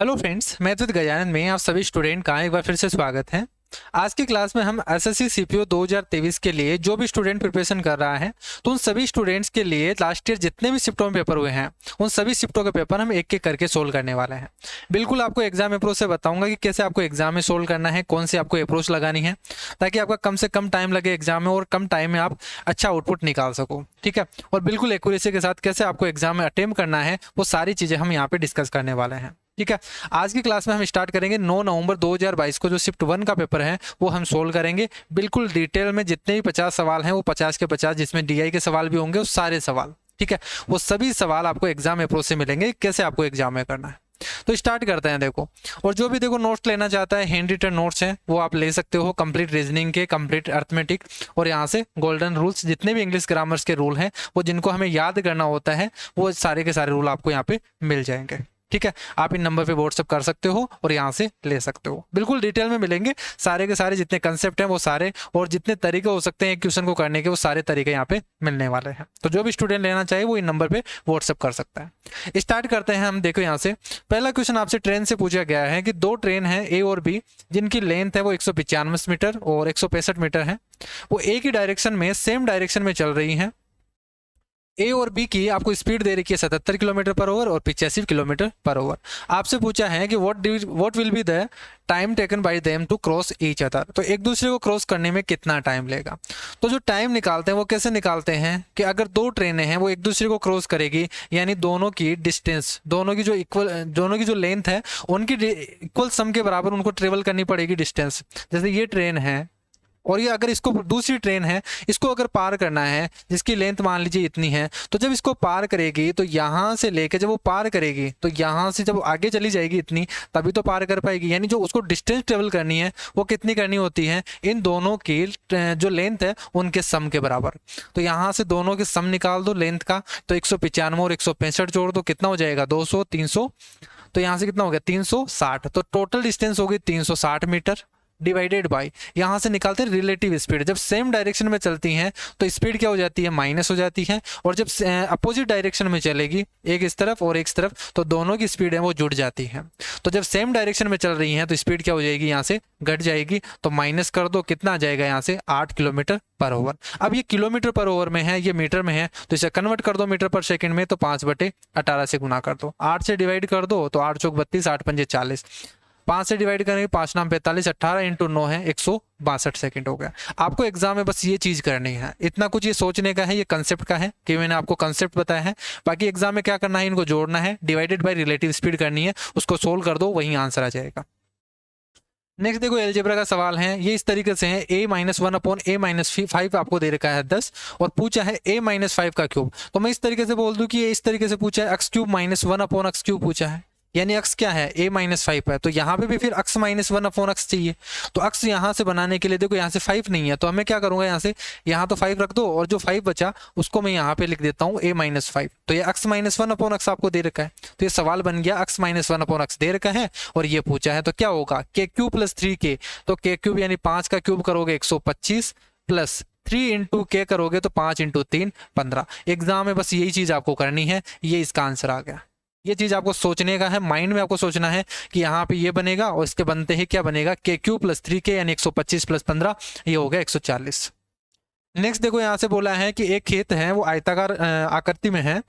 Hello friends, मैं अद्वैत गजानन में आप सभी स्टूडेंट का एक बार फिर से स्वागत है। आज की क्लास में हम एसएससी सीपीओ 2023 के लिए जो भी स्टूडेंट प्रिपरेशन कर रहा है, तो उन सभी स्टूडेंट्स के लिए लास्ट ईयर जितने भी शिफ्टों में पेपर हुए हैं, उन सभी शिफ्टों के पेपर हम एक एक करके सोल्व करने वाले हैं। बिल्कुल आपको एग्जाम अप्रोच से बताऊंगा कि कैसे आपको एग्जाम में सोल्व करना है, कौन सी आपको अप्रोच लगानी है, ताकि आपका कम से कम टाइम लगे एग्जाम में और कम टाइम में आप अच्छा आउटपुट निकाल सको। ठीक है, और बिल्कुल एक्यूरेसी के साथ कैसे आपको एग्जाम में अटेम्प्ट करना है, वो सारी चीज़ें हम यहाँ पे डिस्कस करने वाले हैं। ठीक है, आज की क्लास में हम स्टार्ट करेंगे 9 नवंबर 2022 को जो शिफ्ट 1 का पेपर है वो हम सोल्व करेंगे बिल्कुल डिटेल में। जितने भी 50 सवाल हैं वो 50 के 50, जिसमें डीआई के सवाल भी होंगे, वो सारे सवाल, ठीक है, वो सभी सवाल आपको एग्जाम अप्रोच से मिलेंगे, कैसे आपको एग्जाम में करना है। तो स्टार्ट करते हैं। देखो, और जो भी देखो नोट्स लेना चाहता है, हैंड रिटन नोट्स हैं वो आप ले सकते हो, कंप्लीट रीजनिंग के, कंप्लीट अर्थमेटिक, और यहाँ से गोल्डन रूल्स, जितने भी इंग्लिश ग्रामर्स के रूल हैं वो जिनको हमें याद करना होता है, वो सारे के सारे रूल आपको यहाँ पे मिल जाएंगे। ठीक है, आप इन नंबर पे व्हाट्सअप कर सकते हो और यहाँ से ले सकते हो, बिल्कुल डिटेल में मिलेंगे सारे के सारे, जितने कंसेप्ट हैं वो सारे, और जितने तरीके हो सकते हैं एक क्वेश्चन को करने के, वो सारे तरीके यहाँ पे मिलने वाले हैं। तो जो भी स्टूडेंट लेना चाहे वो इन नंबर पे व्हाट्सअप कर सकता है। स्टार्ट करते हैं हम। देखो यहाँ से पहला क्वेश्चन आपसे ट्रेन से पूछा गया है कि दो ट्रेन है ए और बी, जिनकी लेंथ है वो 195 मीटर और 165 मीटर है, वो एक ही डायरेक्शन में, सेम डायरेक्शन में चल रही हैं। ए और बी की आपको स्पीड दे रखी है 77 किलोमीटर पर ओवर और 85 किलोमीटर पर ओवर। आपसे पूछा है कि what will be the time taken by them to cross each other, तो एक दूसरे को क्रॉस करने में कितना टाइम लेगा। तो जो टाइम निकालते हैं वो कैसे निकालते हैं कि अगर दो ट्रेनें हैं वो एक दूसरे को क्रॉस करेगी, यानी दोनों की डिस्टेंस, दोनों की जो लेंथ है उनकी इक्वल सम के बराबर उनको ट्रेवल करनी पड़ेगी डिस्टेंस। जैसे ये ट्रेन है और ये अगर इसको, दूसरी ट्रेन है, इसको अगर पार करना है, जिसकी लेंथ मान लीजिए इतनी है, तो जब इसको पार करेगी तो यहाँ से लेके जब वो पार करेगी तो यहाँ से जब आगे चली जाएगी इतनी, तभी तो पार कर पाएगी। यानी जो उसको डिस्टेंस ट्रेवल करनी है वो कितनी करनी होती है, इन दोनों की जो लेंथ है उनके सम के बराबर। तो यहाँ से दोनों के सम निकाल दो लेंथ का, तो 195 और 165 जोड़ दो, कितना हो जाएगा 200, 300, तो यहाँ से कितना हो गया 360, तो टोटल डिस्टेंस होगी 360 मीटर, डिवाइडेड बाय, यहाँ से निकालते हैं रिलेटिव स्पीड। जब सेम डायरेक्शन में चलती हैं तो स्पीड क्या हो जाती है, माइनस हो जाती है, और जब अपोजिट डायरेक्शन में चलेगी, एक इस तरफ और एक इस तरफ, तो दोनों की स्पीड है वो जुड़ जाती है। तो जब सेम डायरेक्शन में चल रही हैं तो स्पीड क्या हो जाएगी, यहाँ से घट जाएगी, तो माइनस कर दो, कितना आ जाएगा यहाँ से 8 किलोमीटर पर ओवर। अब ये किलोमीटर पर ओवर में है, ये मीटर में है, तो इसे कन्वर्ट कर दो मीटर पर सेकंड में, तो 5/18 से गुना कर दो, 8 से डिवाइड कर दो, तो 8 चौक 32, 8 पंजे 40, 5 से डिवाइड करेंगे, 5 नाम 45, 18 इंटू 9 है 162 सेकंड हो गया। आपको एग्जाम में बस ये चीज करनी है, इतना कुछ ये सोचने का है, ये कंसेप्ट का है कि मैंने आपको कंसेप्ट बताया है। बाकी एग्जाम में क्या करना है, इनको जोड़ना है, डिवाइडेड बाय रिलेटिव स्पीड करनी है, उसको सोल्व कर दो, वही आंसर आ जाएगा। नेक्स्ट देखो, एलजेब्रा का सवाल है, ये इस तरीके से है, a-1/a-5 आपको दे रखा है 10, और पूछा है a-5 का क्यूब। तो मैं इस तरीके से बोल दूं कि ये इस तरीके से पूछा है, x³ -1/x³ पूछा है, यानी अक्स क्या है, a-5 है, तो यहाँ पे भी फिर x -1/x चाहिए। तो अक्स यहाँ से बनाने के लिए देखो, यहाँ से 5 नहीं है, तो मैं क्या करूंगा, यहाँ से यहाँ तो 5 रख दो, और जो 5 बचा उसको मैं यहाँ पे लिख देता हूँ a-5। तो ये x -1/x आपको दे रखा है, तो ये सवाल बन गया, x -1/x दे रखा है और ये पूछा है, तो क्या होगा k³ + 3k, तो k³ यानी 5 का क्यूब करोगे 125, प्लस 3 इंटू k करोगे तो 5 इंटू 3 15। एग्जाम में बस यही चीज आपको करनी है, ये इसका आंसर आ गया। ये चीज आपको सोचने का है, माइंड में आपको सोचना है कि यहाँ पे ये बनेगा और इसके बनते ही क्या बनेगा, k³ + 3k यानी 125 + 15, ये हो गया 140। नेक्स्ट देखो, यहाँ से बोला है कि एक खेत है वो आयताकार आकृति में है,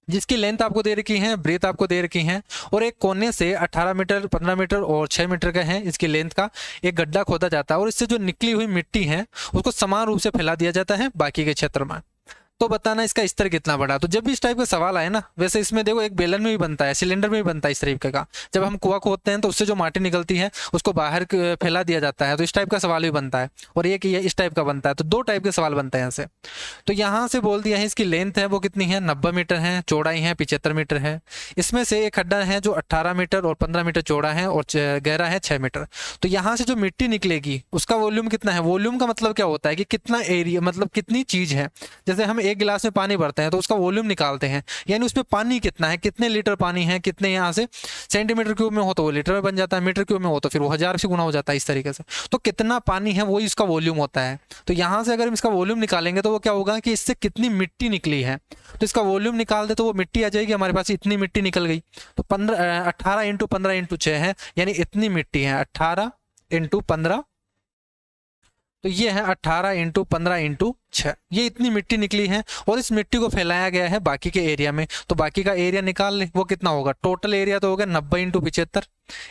जिसकी लेंथ आपको दे रखी है, ब्रेथ आपको दे रखी है, और एक कोने से 18 मीटर, 15 मीटर और 6 मीटर का है इसकी लेंथ का एक गड्ढा खोदा जाता है, और इससे जो निकली हुई मिट्टी है उसको समान रूप से फैला दिया जाता है बाकी के क्षेत्र में। तो बताना इसका स्तर कितना बड़ा। तो जब भी इस टाइप का सवाल आए ना, वैसे इसमें देखो एक बेलन में भी बनता है, सिलेंडर में भी बनता है इस तरीके का, जब हम कुआं खोदते हैं तो उससे जो माटी निकलती है उसको बाहर फैला दिया जाता है, तो इस टाइप का सवाल भी बनता है, और ये कि ये इस टाइप का बनता है। तो दो टाइप के सवाल बनते हैं यहाँ से। तो यहाँ से बोल दिया है इसकी लेंथ है वो कितनी है, 90 मीटर है, चौड़ाई है 75 मीटर है। इसमें से एक खड्डा है जो 18 मीटर और 15 मीटर चौड़ा है और गहरा है 6 मीटर। तो यहाँ से जो मिट्टी निकलेगी उसका वॉल्यूम कितना है, वॉल्यूम का मतलब क्या होता है कि कितना एरिया, मतलब कितनी चीज है। जैसे हम एक गिलास में पानी भरते हैं तो उसका वॉल्यूम निकालते हैं, यानी उसमें पानी कितना है, कितने लीटर पानी है, कितने यहाँ से सेंटीमीटर क्यूब में हो तो वो लीटर में बन जाता है, मीटर क्यूब में हो तो फिर वो 1000 से गुना हो जाता है, इस तरीके से। तो कितना पानी है वही इसका वॉल्यूम होता है। तो यहाँ से अगर हम इसका वॉल्यूम निकालेंगे तो वो क्या होगा कि इससे कितनी मिट्टी निकली है, तो इसका वॉल्यूम निकाल दे तो वो मिट्टी आ जाएगी हमारे पास, इतनी मिट्टी निकल गई। तो 18 इंटू 15 इंटू 6 है, यानी इतनी मिट्टी है 18 इंटू 15, तो ये है 18 इंटू 15 इंटू 6, ये इतनी मिट्टी निकली है और इस मिट्टी को फैलाया गया है बाकी के एरिया में। तो बाकी का एरिया निकाल ले, वो कितना होगा, टोटल एरिया तो हो गया 90 इंटू 75।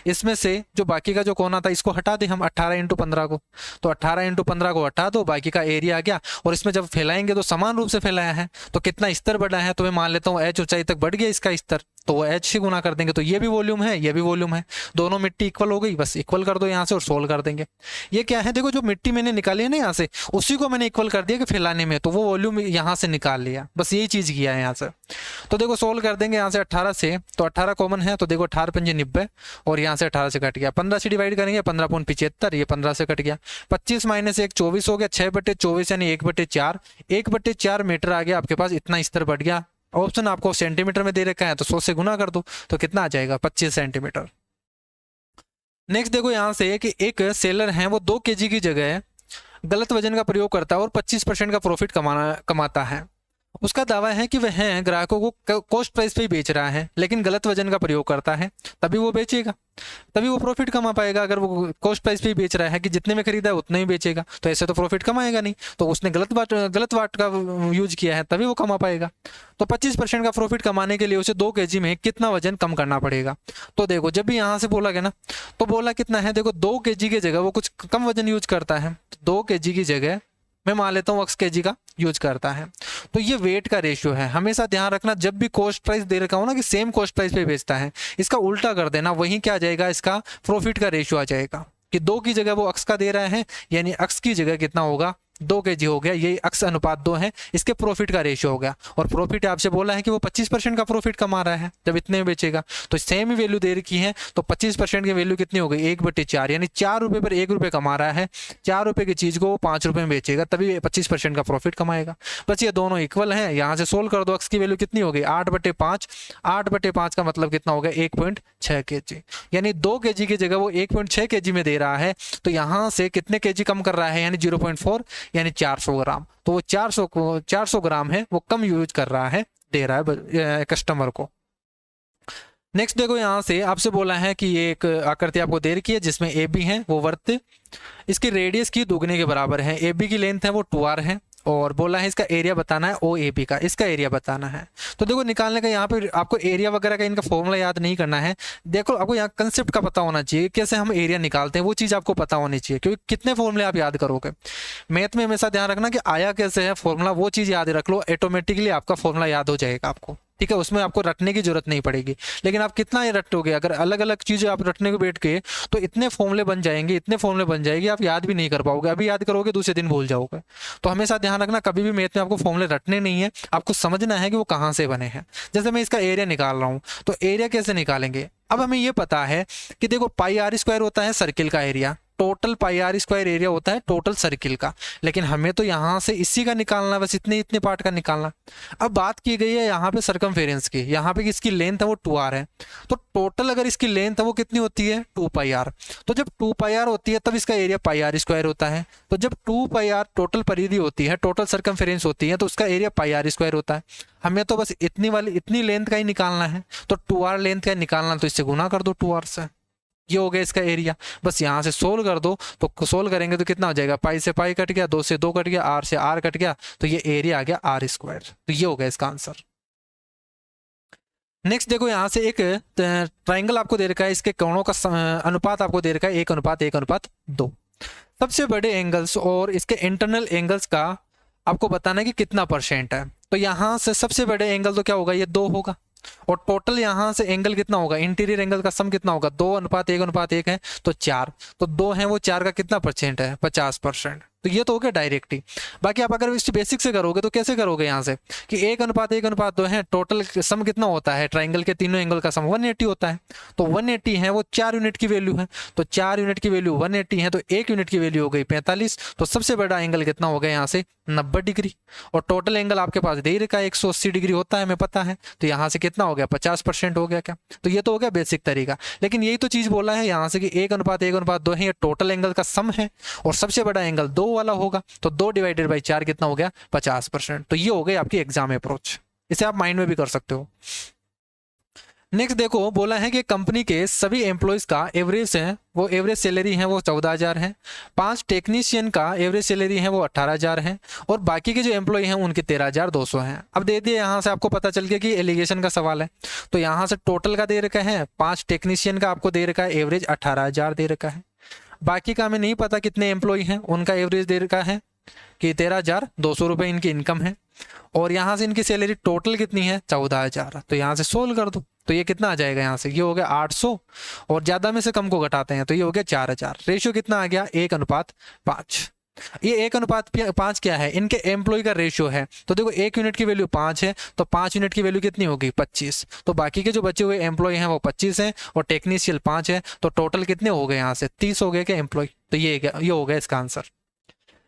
इसमें से जो बाकी का जो कोना था इसको हटा दे हम 18 इंटू 15 को, तो 18 इंटू 15 को हटा दो, बाकी का एरिया आ गया। और इसमें जब फैलाएंगे तो समान रूप से फैलाया है, तो कितना स्तर बढ़ा है, तो मैं मान लेता हूँ h ऊंचाई तक बढ़ गया इसका स्तर, तो वो h से गुना कर देंगे, तो ये भी वॉल्यूम है, ये भी वॉल्यूम है, दोनों मिट्टी इक्वल हो गई, बस इक्वल कर दो यहाँ से और सोल्व कर देंगे। ये क्या है, देखो जो मिट्टी मैंने निकाली है ना यहाँ से, उसी को मैंने इक्वल कर दिया कि फैलाने में, तो वो वॉल्यूम यहाँ से निकाल लिया, बस यही चीज किया है यहाँ से। तो देखो सोल्व कर देंगे यहाँ से 18 से, तो 18 कॉमन है, तो देखो 18 पंजे 90 और यहाँ से 18 से कट गया, 15 से डिवाइड करेंगे 15.75, ये 15 से कट गया, 25 माइनस 1 24 हो गया, 6/24 यानी 1/4, 1/4 मीटर आ गया आपके पास, इतना स्तर बढ़ गया। ऑप्शन आपको सेंटीमीटर में दे रखा है तो 100 से गुना कर दो, तो कितना आ जाएगा 25 सेंटीमीटर। नेक्स्ट देखो यहाँ से कि एक सेलर है वो 2 kg की जगह गलत वजन का प्रयोग करता है और 25% का प्रॉफिट कमाता है। उसका दावा है कि वह ग्राहकों को कॉस्ट प्राइस पे ही बेच रहा है, लेकिन गलत वजन का प्रयोग करता है, तभी वो बेचेगा, तभी वो प्रॉफिट कमा पाएगा। अगर वो कॉस्ट प्राइस पे ही बेच रहा है कि जितने में खरीदा है उतने ही बेचेगा, तो ऐसे तो प्रॉफिट कमाएगा नहीं, तो उसने गलत वाट का यूज किया है, तभी वो कमा पाएगा। तो 25% का प्रॉफिट कमाने के लिए उसे 2 kg में कितना वजन कम करना पड़ेगा। तो देखो जब भी यहाँ से बोला गया ना, तो बोला कितना है, देखो 2 kg की जगह वो कुछ कम वजन यूज करता है, 2 kg की जगह मैं मान लेता हूँ x kg का यूज करता है। तो ये वेट का रेशियो है, हमेशा ध्यान रखना, जब भी कॉस्ट प्राइस दे रखा हो ना कि सेम कॉस्ट प्राइस पे बेचता है, इसका उल्टा कर देना, वहीं क्या आ जाएगा, इसका प्रॉफिट का रेशियो आ जाएगा कि 2 की जगह वो x का दे रहा है, यानी x की जगह कितना होगा 2 kg हो गया, ये x अनुपात 2 है, इसके प्रॉफिट का रेशियो हो गया। और प्रॉफिट आपसे बोला है कि वो 25% का प्रॉफिट कमा रहा है जब इतने में बेचेगा, तो सेम ही वैल्यू दे रखी है, तो 25% की वैल्यू कितनी हो गई 1/4, यानी 4 रुपए पर 1 रुपए कमा रहा है, 4 रुपए की चीज को वो 5 रुपए में बेचेगा, तभी 25% का प्रॉफिट कमाएगा। बस ये दोनों इक्वल है, यहाँ से सोल्व कर दो, x की वैल्यू कितनी हो गई 8/5, 8/5 का मतलब कितना हो गया 1.6 kg, यानी 2 kg की जगह वो 1.6 kg में दे रहा है, तो यहाँ से कितने kg कम कर रहा है, यानी 0.4, यानी 400 ग्राम। तो वो 400 ग्राम है वो कम यूज कर रहा है, दे रहा है कस्टमर को। नेक्स्ट देखो यहाँ से आपसे बोला है कि ये एक आकृति आपको दे रखी है जिसमें ए बी है, वो वृत्त इसकी रेडियस की दुगने के बराबर है, ए बी की लेंथ है वो 2r है, और बोला है इसका एरिया बताना है ओ ए बी का, इसका एरिया बताना है। तो देखो निकालने का यहाँ पे आपको एरिया वगैरह का इनका फॉर्मूला याद नहीं करना है, देखो आपको यहाँ कंसेप्ट का पता होना चाहिए, कैसे हम एरिया निकालते हैं वो चीज़ आपको पता होनी चाहिए, क्योंकि कितने फॉर्मूले आप याद करोगे। मैथ में हमेशा ध्यान रखना कि आया कैसे है फॉर्मूला, वो चीज़ याद रख लो, ऑटोमेटिकली आपका फॉर्मूला याद हो जाएगा आपको, ठीक है, उसमें आपको रटने की जरूरत नहीं पड़ेगी। लेकिन आप कितना ये रटोगे, अगर अलग अलग चीजें आप रटने को बैठ के, तो इतने फॉर्मूले बन जाएंगे, इतने फॉर्मूले बन जाएंगे, आप याद भी नहीं कर पाओगे, अभी याद करोगे दूसरे दिन भूल जाओगे। तो हमेशा ध्यान रखना, कभी भी मैथ में आपको फॉर्मूले रटने नहीं है, आपको समझना है कि वो कहाँ से बने हैं। जैसे मैं इसका एरिया निकाल रहा हूँ, तो एरिया कैसे निकालेंगे, अब हमें ये पता है कि देखो πr² होता है सर्किल का एरिया, टोटल πr² एरिया होता है टोटल सर्किल का, लेकिन हमें तो यहाँ से इसी का निकालना, बस इतने पार्ट का निकालना। अब बात की गई है यहाँ पे सरकमफेरेंस की, यहाँ पे इसकी लेंथ है वो 2r है, तो टोटल अगर इसकी लेंथ है वो कितनी होती है 2πr, तो जब 2πr होती है तब इसका एरिया πr² होता है, तो जब 2πr टोटल परिधि होती है, टोटल सरकमफेरेंस होती है, तो उसका एरिया πr² होता है। हमें तो बस इतनी लेंथ का ही निकालना है, तो 2r लेंथ का निकालना, तो इससे गुना कर दो 2r से, ये हो गया इसका एरिया। बस यहाँ से सोल्व कर दो, तो सोल्व करेंगे तो कितना हो जाएगा, पाई से पाई कट गया, 2 से 2 कट गया, r से r कट गया, तो ये एरिया आ गया r², तो ये हो गया इसका आंसर। नेक्स्ट देखो यहाँ से एक ट्राइंगल आपको दे रखा है, इसके कोणों का अनुपात आपको दे रखा है 1:1:2। सबसे बड़े एंगल्स और इसके इंटरनल एंगल्स का आपको बताना है कि कितना % है। तो यहाँ से सबसे बड़े एंगल तो क्या होगा, ये 2 होगा, और टोटल यहाँ से एंगल कितना होगा, इंटीरियर एंगल का सम कितना होगा, 2:1:1 है, तो 4, तो 2 है वो 4 का कितना % है 50%। तो ये तो हो गया डायरेक्ट ही। बाकी आप अगर इस बेसिक से करोगे तो कैसे करोगे यहाँ से कि 1:1:2 है, टोटल सम कितना होता है ट्राइंगल के तीनों एंगल का सम 180 होता है। तो 180 है वो 4 यूनिट की वैल्यू है, तो 4 यूनिट की वैल्यू 180 है, तो 1 यूनिट की वैल्यू हो गई 45। तो सबसे बड़ा एंगल कितना हो गया यहाँ से 90 डिग्री। और टोटल एंगल आपके पास दे रखा है 180 डिग्री होता है, हमें पता है। तो यहाँ से कितना हो गया 50% हो गया क्या। तो ये तो हो गया बेसिक तरीका। लेकिन यही तो चीज बोला है यहाँ से कि 1:1:2 है, ये टोटल एंगल का सम है और सबसे बड़ा एंगल 2 वाला होगा। तो 2/4 कितना हो गया 50%। तो ये हो गई आपकी एग्जाम अप्रोच। इसे आप माइंड में भी कर सकते हो। नेक्स्ट देखो, बोला है कि कंपनी के सभी एम्प्लॉयज का एवरेज है वो एवरेज सैलरी है वो 14,000 है। 5 टेक्नीशियन का एवरेज सैलरी है वो 18,000 है और बाकी के जो एम्प्लॉय हैं उनके 13,200 हैं। अब दे दिए यहाँ से आपको पता चल गया कि एलिगेशन का सवाल है। तो यहाँ से टोटल का दे रखा है 5 टेक्नीशियन का आपको दे रखा है एवरेज 18,000 दे रखा है। बाकी का हमें नहीं पता कितने एम्प्लॉय हैं, उनका एवरेज दे रखा है कि 13,200 रुपये इनकी इनकम है। और यहाँ से इनकी सैलरी टोटल कितनी है 14,000। तो यहाँ से सोल्व कर दो तो ये कितना आ जाएगा, यहाँ से ये हो गया 800 और ज़्यादा में से कम को घटाते हैं तो ये हो गया 4,000। रेशियो कितना आ गया 1:5। ये 1:5 क्या है, इनके एम्प्लॉय का रेशियो है। तो देखो 1 यूनिट की वैल्यू 5 है, तो 5 यूनिट की वैल्यू कितनी होगी 25। तो बाकी के जो बचे हुए एम्प्लॉय हैं वो 25 हैं और टेक्नीशियल 5 है। तो टोटल कितने हो गए यहाँ से 30 हो गए क्या एम्प्लॉय। तो ये हो गया इसका आंसर।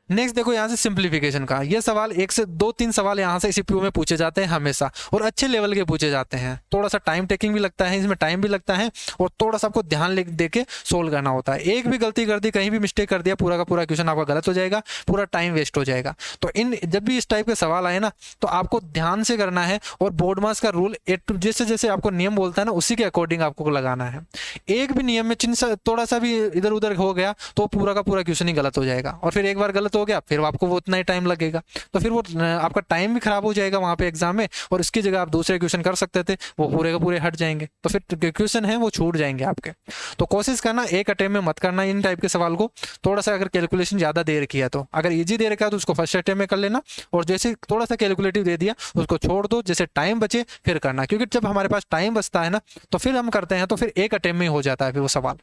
नेक्स्ट देखो यहाँ से सिंप्लीफिकेशन का ये सवाल 1 से 2-3 सवाल यहाँ से सीपीयू में पूछे जाते हैं हमेशा और अच्छे लेवल के पूछे जाते हैं। थोड़ा सा टाइम टेकिंग भी लगता है, इसमें टाइम भी लगता है और थोड़ा सा आपको ध्यान दे के सोल्व करना होता है। एक भी गलती कर दी, कहीं भी मिस्टेक कर दिया, पूरा का पूरा क्वेश्चन आपका गलत हो जाएगा, पूरा टाइम वेस्ट हो जाएगा। तो जब भी इस टाइप के सवाल आए ना तो आपको ध्यान से करना है और बोर्ड मार्क्स का रूल जैसे जैसे आपको नियम बोलता है ना उसी के अकॉर्डिंग आपको लगाना है। एक भी नियम में थोड़ा सा भी इधर उधर हो गया तो पूरा का पूरा क्वेश्चन ही गलत हो जाएगा और फिर एक बार गलत हो गया फिर आपको उतना ही टाइम लगेगा। तो फिर वो आपका टाइम भी खराब हो जाएगा वहां पे एग्जाम में और इसकी जगह आप दूसरे क्वेश्चन कर सकते थे, वो पूरे का पूरे हट जाएंगे। तो फिर क्वेश्चन है वो छूट जाएंगे आपके। तो कोशिश करना एक अटेम्प्ट में मत करना इन टाइप के सवाल को। थोड़ा सा अगर कैलकुलेशन ज्यादा दे रखी है तो अगर इजी दे रखा है तो उसको फर्स्ट अटेम्प्ट में कर लेना और जैसे थोड़ा सा कैलकुलेटिव दे दिया उसको छोड़ दो, जैसे टाइम बचे फिर करना। क्योंकि जब हमारे पास टाइम बचता है ना तो फिर हम करते हैं तो फिर एक अटेम्प्ट में हो जाता है फिर वो सवाल।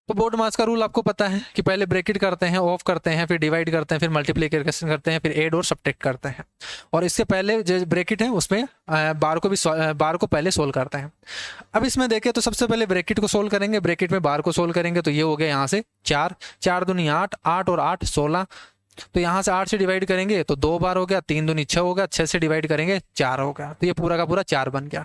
तो बोर्ड मास का रूल आपको पता है कि पहले ब्रैकेट करते हैं, ऑफ करते हैं, फिर डिवाइड करते हैं, फिर मल्टीप्लिकेशन करते हैं, फिर ऐड और सब्ट्रैक्ट करते हैं। और इसके पहले जो ब्रैकेट है उसमें बार को पहले सोल्व करते हैं। अब इसमें देखें तो सबसे पहले ब्रैकेट को सोल्व करेंगे, ब्रैकेट में बार को सोल्व करेंगे तो ये हो गया यहाँ से 4, 4 दूनी 8, 8 और 8 16। तो यहाँ से 8 से डिवाइड करेंगे तो 2 बार हो गया, 3 दूनी 6 हो गया, 6 से डिवाइड करेंगे 4 हो गया। तो ये पूरा का पूरा 4 बन गया।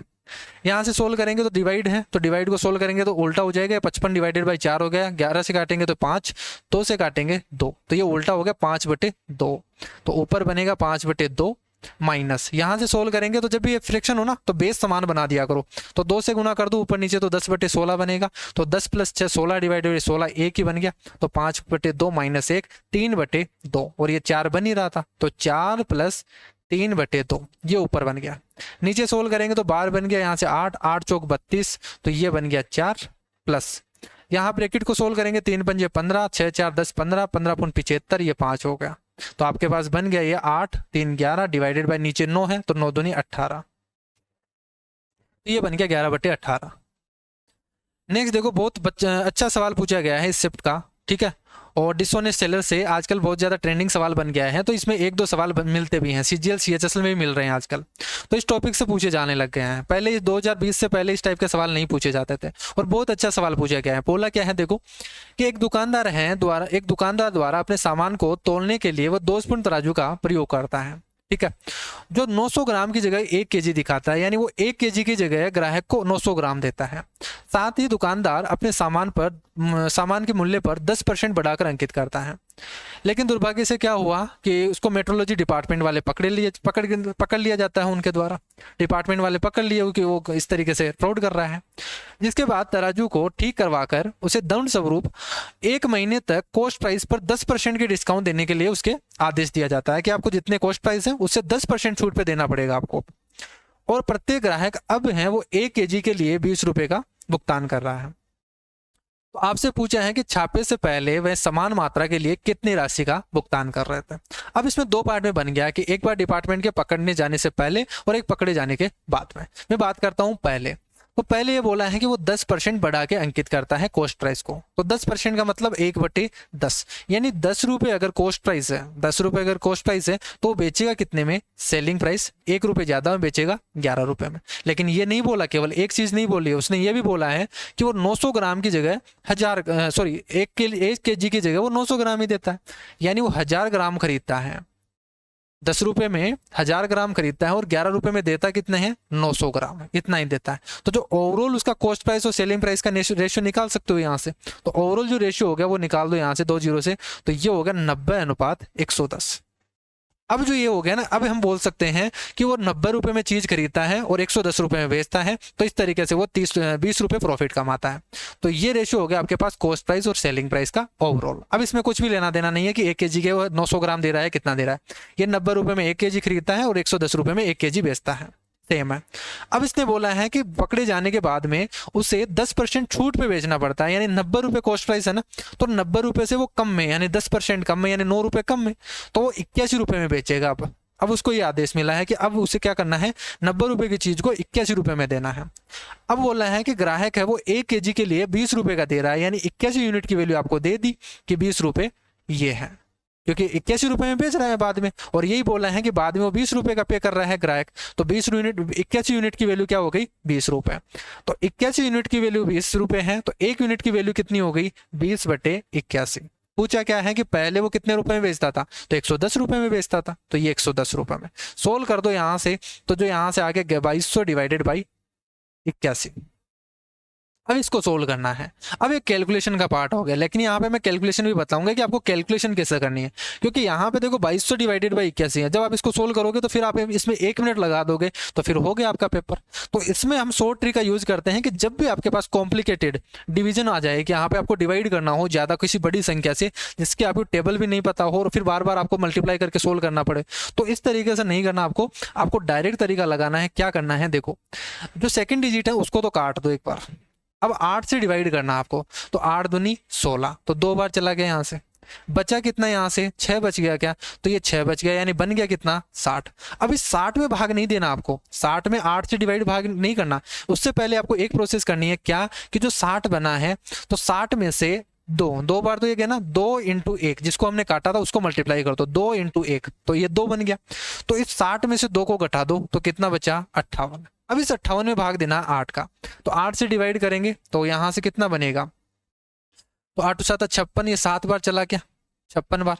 यहाँ से सोल्व करेंगे तो डिवाइड है, तो डिवाइड को सोल्व करेंगे तो उल्टा हो जाएगा, 55/4 हो गया। 11 से काटेंगे तो 5, 2 से काटेंगे 2, तो ये उल्टा हो गया 5/2। तो ऊपर बनेगा 5/2 माइनस। यहाँ से सोल्व करेंगे तो जब भी ये फ्रैक्शन हो ना तो बेस समान बना दिया करो। तो 2 से गुना कर दो ऊपर नीचे तो 10/16 बनेगा। तो 10 + 6 16 डिवाइडेड 16 1 ही बन गया। तो 5/2 - 1 3/2 और ये 4 बन ही रहा था तो 4 + 3/2 ये ऊपर बन गया। नीचे सोल्व करेंगे तो बार बन गया यहाँ से 8, 8 चौक 32 तो ये बन गया 4 प्लस यहाँ ब्रैकेट को सोल्व करेंगे 3 पंजे 15, 6 4 10 15, 15 × 75 ये 5 हो गया। तो आपके पास बन गया ये 8 3 11 डिवाइडेड बाय नीचे 9 है तो 9 दूनी 18। तो ये बन गया 11/18। नेक्स्ट देखो बहुत अच्छा सवाल पूछा गया है इस शिफ्ट का, ठीक है। और डिसऑनेस्ट सेलर से आजकल बहुत ज़्यादा ट्रेंडिंग सवाल बन गया है। तो इसमें 1-2 सवाल मिलते भी हैं, सीजीएल सीएचएसएल में भी मिल रहे हैं आजकल। तो इस टॉपिक से पूछे जाने लग गए हैं। पहले 2020 से पहले इस टाइप के सवाल नहीं पूछे जाते थे और बहुत अच्छा सवाल पूछा गया है। बोला क्या है देखो कि एक दुकानदार द्वारा अपने सामान को तोलने के लिए वो 2 स्पून तराजू का प्रयोग करता है, ठीक है, जो 900 ग्राम की जगह 1 केजी दिखाता है। यानी वो 1 केजी की जगह ग्राहक को 900 ग्राम देता है। साथ ही दुकानदार अपने सामान के मूल्य पर 10% बढ़ाकर अंकित करता है। लेकिन दुर्भाग्य से क्या हुआ कि उसको मेट्रोलॉजी डिपार्टमेंट वाले पकड़ लिया जाता है उनके द्वारा। डिपार्टमेंट वाले पकड़ लिए कि वो इस तरीके से फ्रॉड कर रहा है। जिसके बाद तराजू को ठीक करवाकर उसे दंड स्वरूप 1 महीने तक कॉस्ट प्राइस पर 10% की डिस्काउंट देने के लिए उसके आदेश दिया जाता है कि आपको जितने कॉस्ट प्राइस है उससे 10% छूट पे देना पड़ेगा आपको। और प्रत्येक ग्राहक अब है वो 1 केजी के लिए 20 रुपए का भुगतान कर रहा है। तो आपसे पूछा है कि छापे से पहले वह समान मात्रा के लिए कितनी राशि का भुगतान कर रहे थे। अब इसमें 2 पार्ट में बन गया कि एक बार डिपार्टमेंट के पकड़ने जाने से पहले और एक पकड़े जाने के बाद में। मैं बात करता हूं पहले। तो पहले ये बोला है कि वो 10% बढ़ा के अंकित करता है कॉस्ट प्राइस को। तो 10% का मतलब 1/10, यानी 10 रुपये अगर कॉस्ट प्राइस है, 10 रुपये अगर कॉस्ट प्राइस है तो वो बेचेगा कितने में, सेलिंग प्राइस 1 रुपये ज़्यादा में बेचेगा 11 रुपये में। लेकिन ये नहीं बोला, केवल एक चीज़ नहीं बोली, उसने ये भी बोला है कि वो 900 ग्राम की जगह 1 kg की जगह वो 900 ग्राम ही देता है, यानी वो 1000 ग्राम खरीदता है, 10 रुपये में 1000 ग्राम खरीदता है और 11 रुपये में देता कितने हैं, 900 ग्राम, इतना ही देता है। तो जो ओवरऑल उसका कॉस्ट प्राइस और सेलिंग प्राइस का रेशियो निकाल सकते हो यहाँ से। तो ओवरऑल जो रेशियो हो गया वो निकाल दो यहाँ से 2 जीरो से, तो ये हो गया 90:110। अब जो ये हो गया ना, अब हम बोल सकते हैं कि वो 90 रुपये में चीज़ खरीदता है और 110 रुपये में बेचता है, तो इस तरीके से वो 20 रुपये प्रॉफिट कमाता है। तो ये रेशियो हो गया आपके पास कॉस्ट प्राइस और सेलिंग प्राइस का ओवरऑल। अब इसमें कुछ भी लेना देना नहीं है कि 1 kg के वो 900 ग्राम दे रहा है, कितना दे रहा है। ये 90 रुपये में 1 kg खरीदता है और 110 रुपये में 1 kg बेचता है, सेम है। अब इसने बोला है कि पकड़े जाने के बाद में उसे 10% छूट पे बेचना पड़ता है, यानी 90 रुपये कॉस्ट प्राइस है ना, तो 90 रुपये से वो कम में, यानी 10% कम में, यानी 9 रुपये कम में, तो वो 81 रुपये में बेचेगा। अब उसको ये आदेश मिला है कि अब उसे क्या करना है, 90 रुपये की चीज को 81 रुपये में देना है। अब बोला है कि ग्राहक है वो 1 kg के लिए 20 रुपये का दे रहा है, यानी 81 यूनिट की वैल्यू आपको दे दी कि 20 रुपये ये है, क्योंकि 81 रुपये में बेच रहा है बाद में, और यही बोला है कि बाद में वो 20 रुपये का पे कर रहा है ग्राहक। तो 81 यूनिट की वैल्यू क्या हो गई, 20 रुपये। तो 81 यूनिट की वैल्यू 20 रुपये है, तो 1 यूनिट की वैल्यू कितनी हो गई, 20/81। पूछा क्या है कि पहले वो कितने रुपए में बेचता था, तो 110 रुपये में बेचता था, तो ये 110 रुपये में। सोल्व कर दो यहाँ से, तो जो यहाँ से आगे 2200 डिवाइडेड बाई 81। अब इसको सोल्व करना है। अब एक कैलकुलेशन का पार्ट हो गया, लेकिन यहाँ पे मैं कैलकुलेशन भी बताऊंगा कि आपको कैलकुलेशन कैसे करनी है, क्योंकि यहाँ पे देखो 2200 डिवाइडेड बाई 81 है। जब आप इसको सोल्व करोगे तो फिर आप इसमें 1 मिनट लगा दोगे तो फिर हो गया आपका पेपर। तो इसमें हम शॉर्ट ट्रिक का यूज करते हैं कि जब भी आपके पास कॉम्प्लिकेटेड डिवीजन आ जाए कि यहाँ पे आपको डिवाइड करना हो ज़्यादा किसी बड़ी संख्या से, जिसके आपको टेबल भी नहीं पता हो और फिर बार बार आपको मल्टीप्लाई करके सोल्व करना पड़े, तो इस तरीके से नहीं करना आपको डायरेक्ट तरीका लगाना है। क्या करना है, देखो जो सेकेंड डिजिट है उसको तो काट दो एक बार। अब 8 से डिवाइड करना आपको, तो 8 दूनी 16, तो 2 बार चला गया यहाँ से, बचा कितना यहाँ से 6 बच गया क्या, तो ये 6 बच गया, यानी बन गया कितना 60। अब इस 60 में भाग नहीं देना आपको, 60 में 8 से डिवाइड भाग नहीं करना। उससे पहले आपको एक प्रोसेस करनी है, क्या कि जो 60 बना है तो 60 में से 2 बार तो ये गया ना, 2 × 1 जिसको हमने काटा था उसको मल्टीप्लाई कर दो, 2 × 1 तो ये 2 बन गया। तो इस 60 में से 2 को घटा दो तो कितना बचा 58। अब इस 58 में भाग देना 8 का, तो 8 से डिवाइड करेंगे तो यहाँ से कितना बनेगा, तो 8 7 56, ये 7 बार चला गया 56 बार,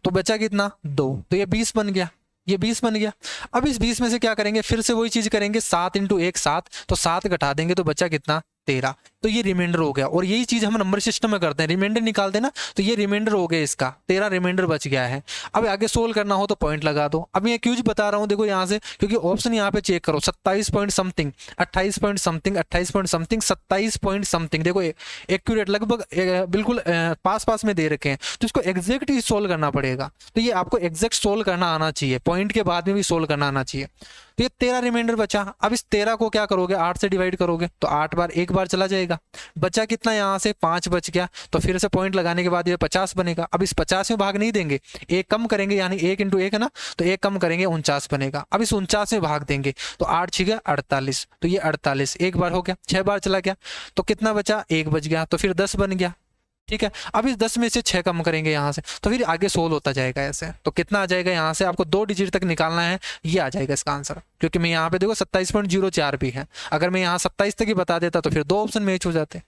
तो बचा कितना 2, तो ये 20 बन गया, ये 20 बन गया। अब इस 20 में से क्या करेंगे, फिर से वही चीज करेंगे, 7 × 1 7, तो 7 घटा देंगे तो बचा कितना 13, तो ये रिमाइंडर हो गया। और यही चीज हम नंबर सिस्टम में करते हैं, रिमाइंडर निकाल देना, तो ये रिमाइंडर हो गया, इसका 13 रिमाइंडर बच गया है। अब आगे सोल्व करना हो तो पॉइंट लगा दो। अब मैं क्यों बता रहा हूँ, देखो यहाँ से, क्योंकि ऑप्शन यहाँ पे चेक करो, 27 point something, 28 point something, 28 point something, 27 point something, देखो एक्यूरेट लगभग बिल्कुल पास पास में दे रखे हैं, तो इसको एग्जैक्ट ही सोल्व करना पड़ेगा। तो ये आपको एग्जैक्ट सोल्व करना आना चाहिए, पॉइंट के बाद में भी सोल्व करना आना चाहिए। तो ये 13 रिमाइंडर बचा। अब इस 13 को क्या करोगे, 8 से डिवाइड करोगे तो 8 बार एक बार चला जाएगा, बचा कितना यहाँ से 5 बच गया, तो फिर से पॉइंट लगाने के बाद ये 50 बनेगा। अब इस 50 में भाग नहीं देंगे, एक कम करेंगे, यानी 1 × 1 है ना, तो एक कम करेंगे 49 बनेगा। अब इस 49 में भाग देंगे तो 8 6 48, तो ये 48 एक बार हो गया, 6 बार चला गया, तो कितना बचा 1 बच गया, तो फिर 10 बन गया। ठीक है, अब इस 10 में से 6 कम करेंगे यहाँ से, तो फिर आगे सोल्व होता जाएगा ऐसे। तो कितना आ जाएगा यहाँ से, आपको 2 डिजिट तक निकालना है, ये आ जाएगा इसका आंसर। क्योंकि मैं यहाँ पे देखो 27.04 भी है, अगर मैं यहाँ 27 तक ही बता देता तो फिर 2 ऑप्शन मैच हो जाते।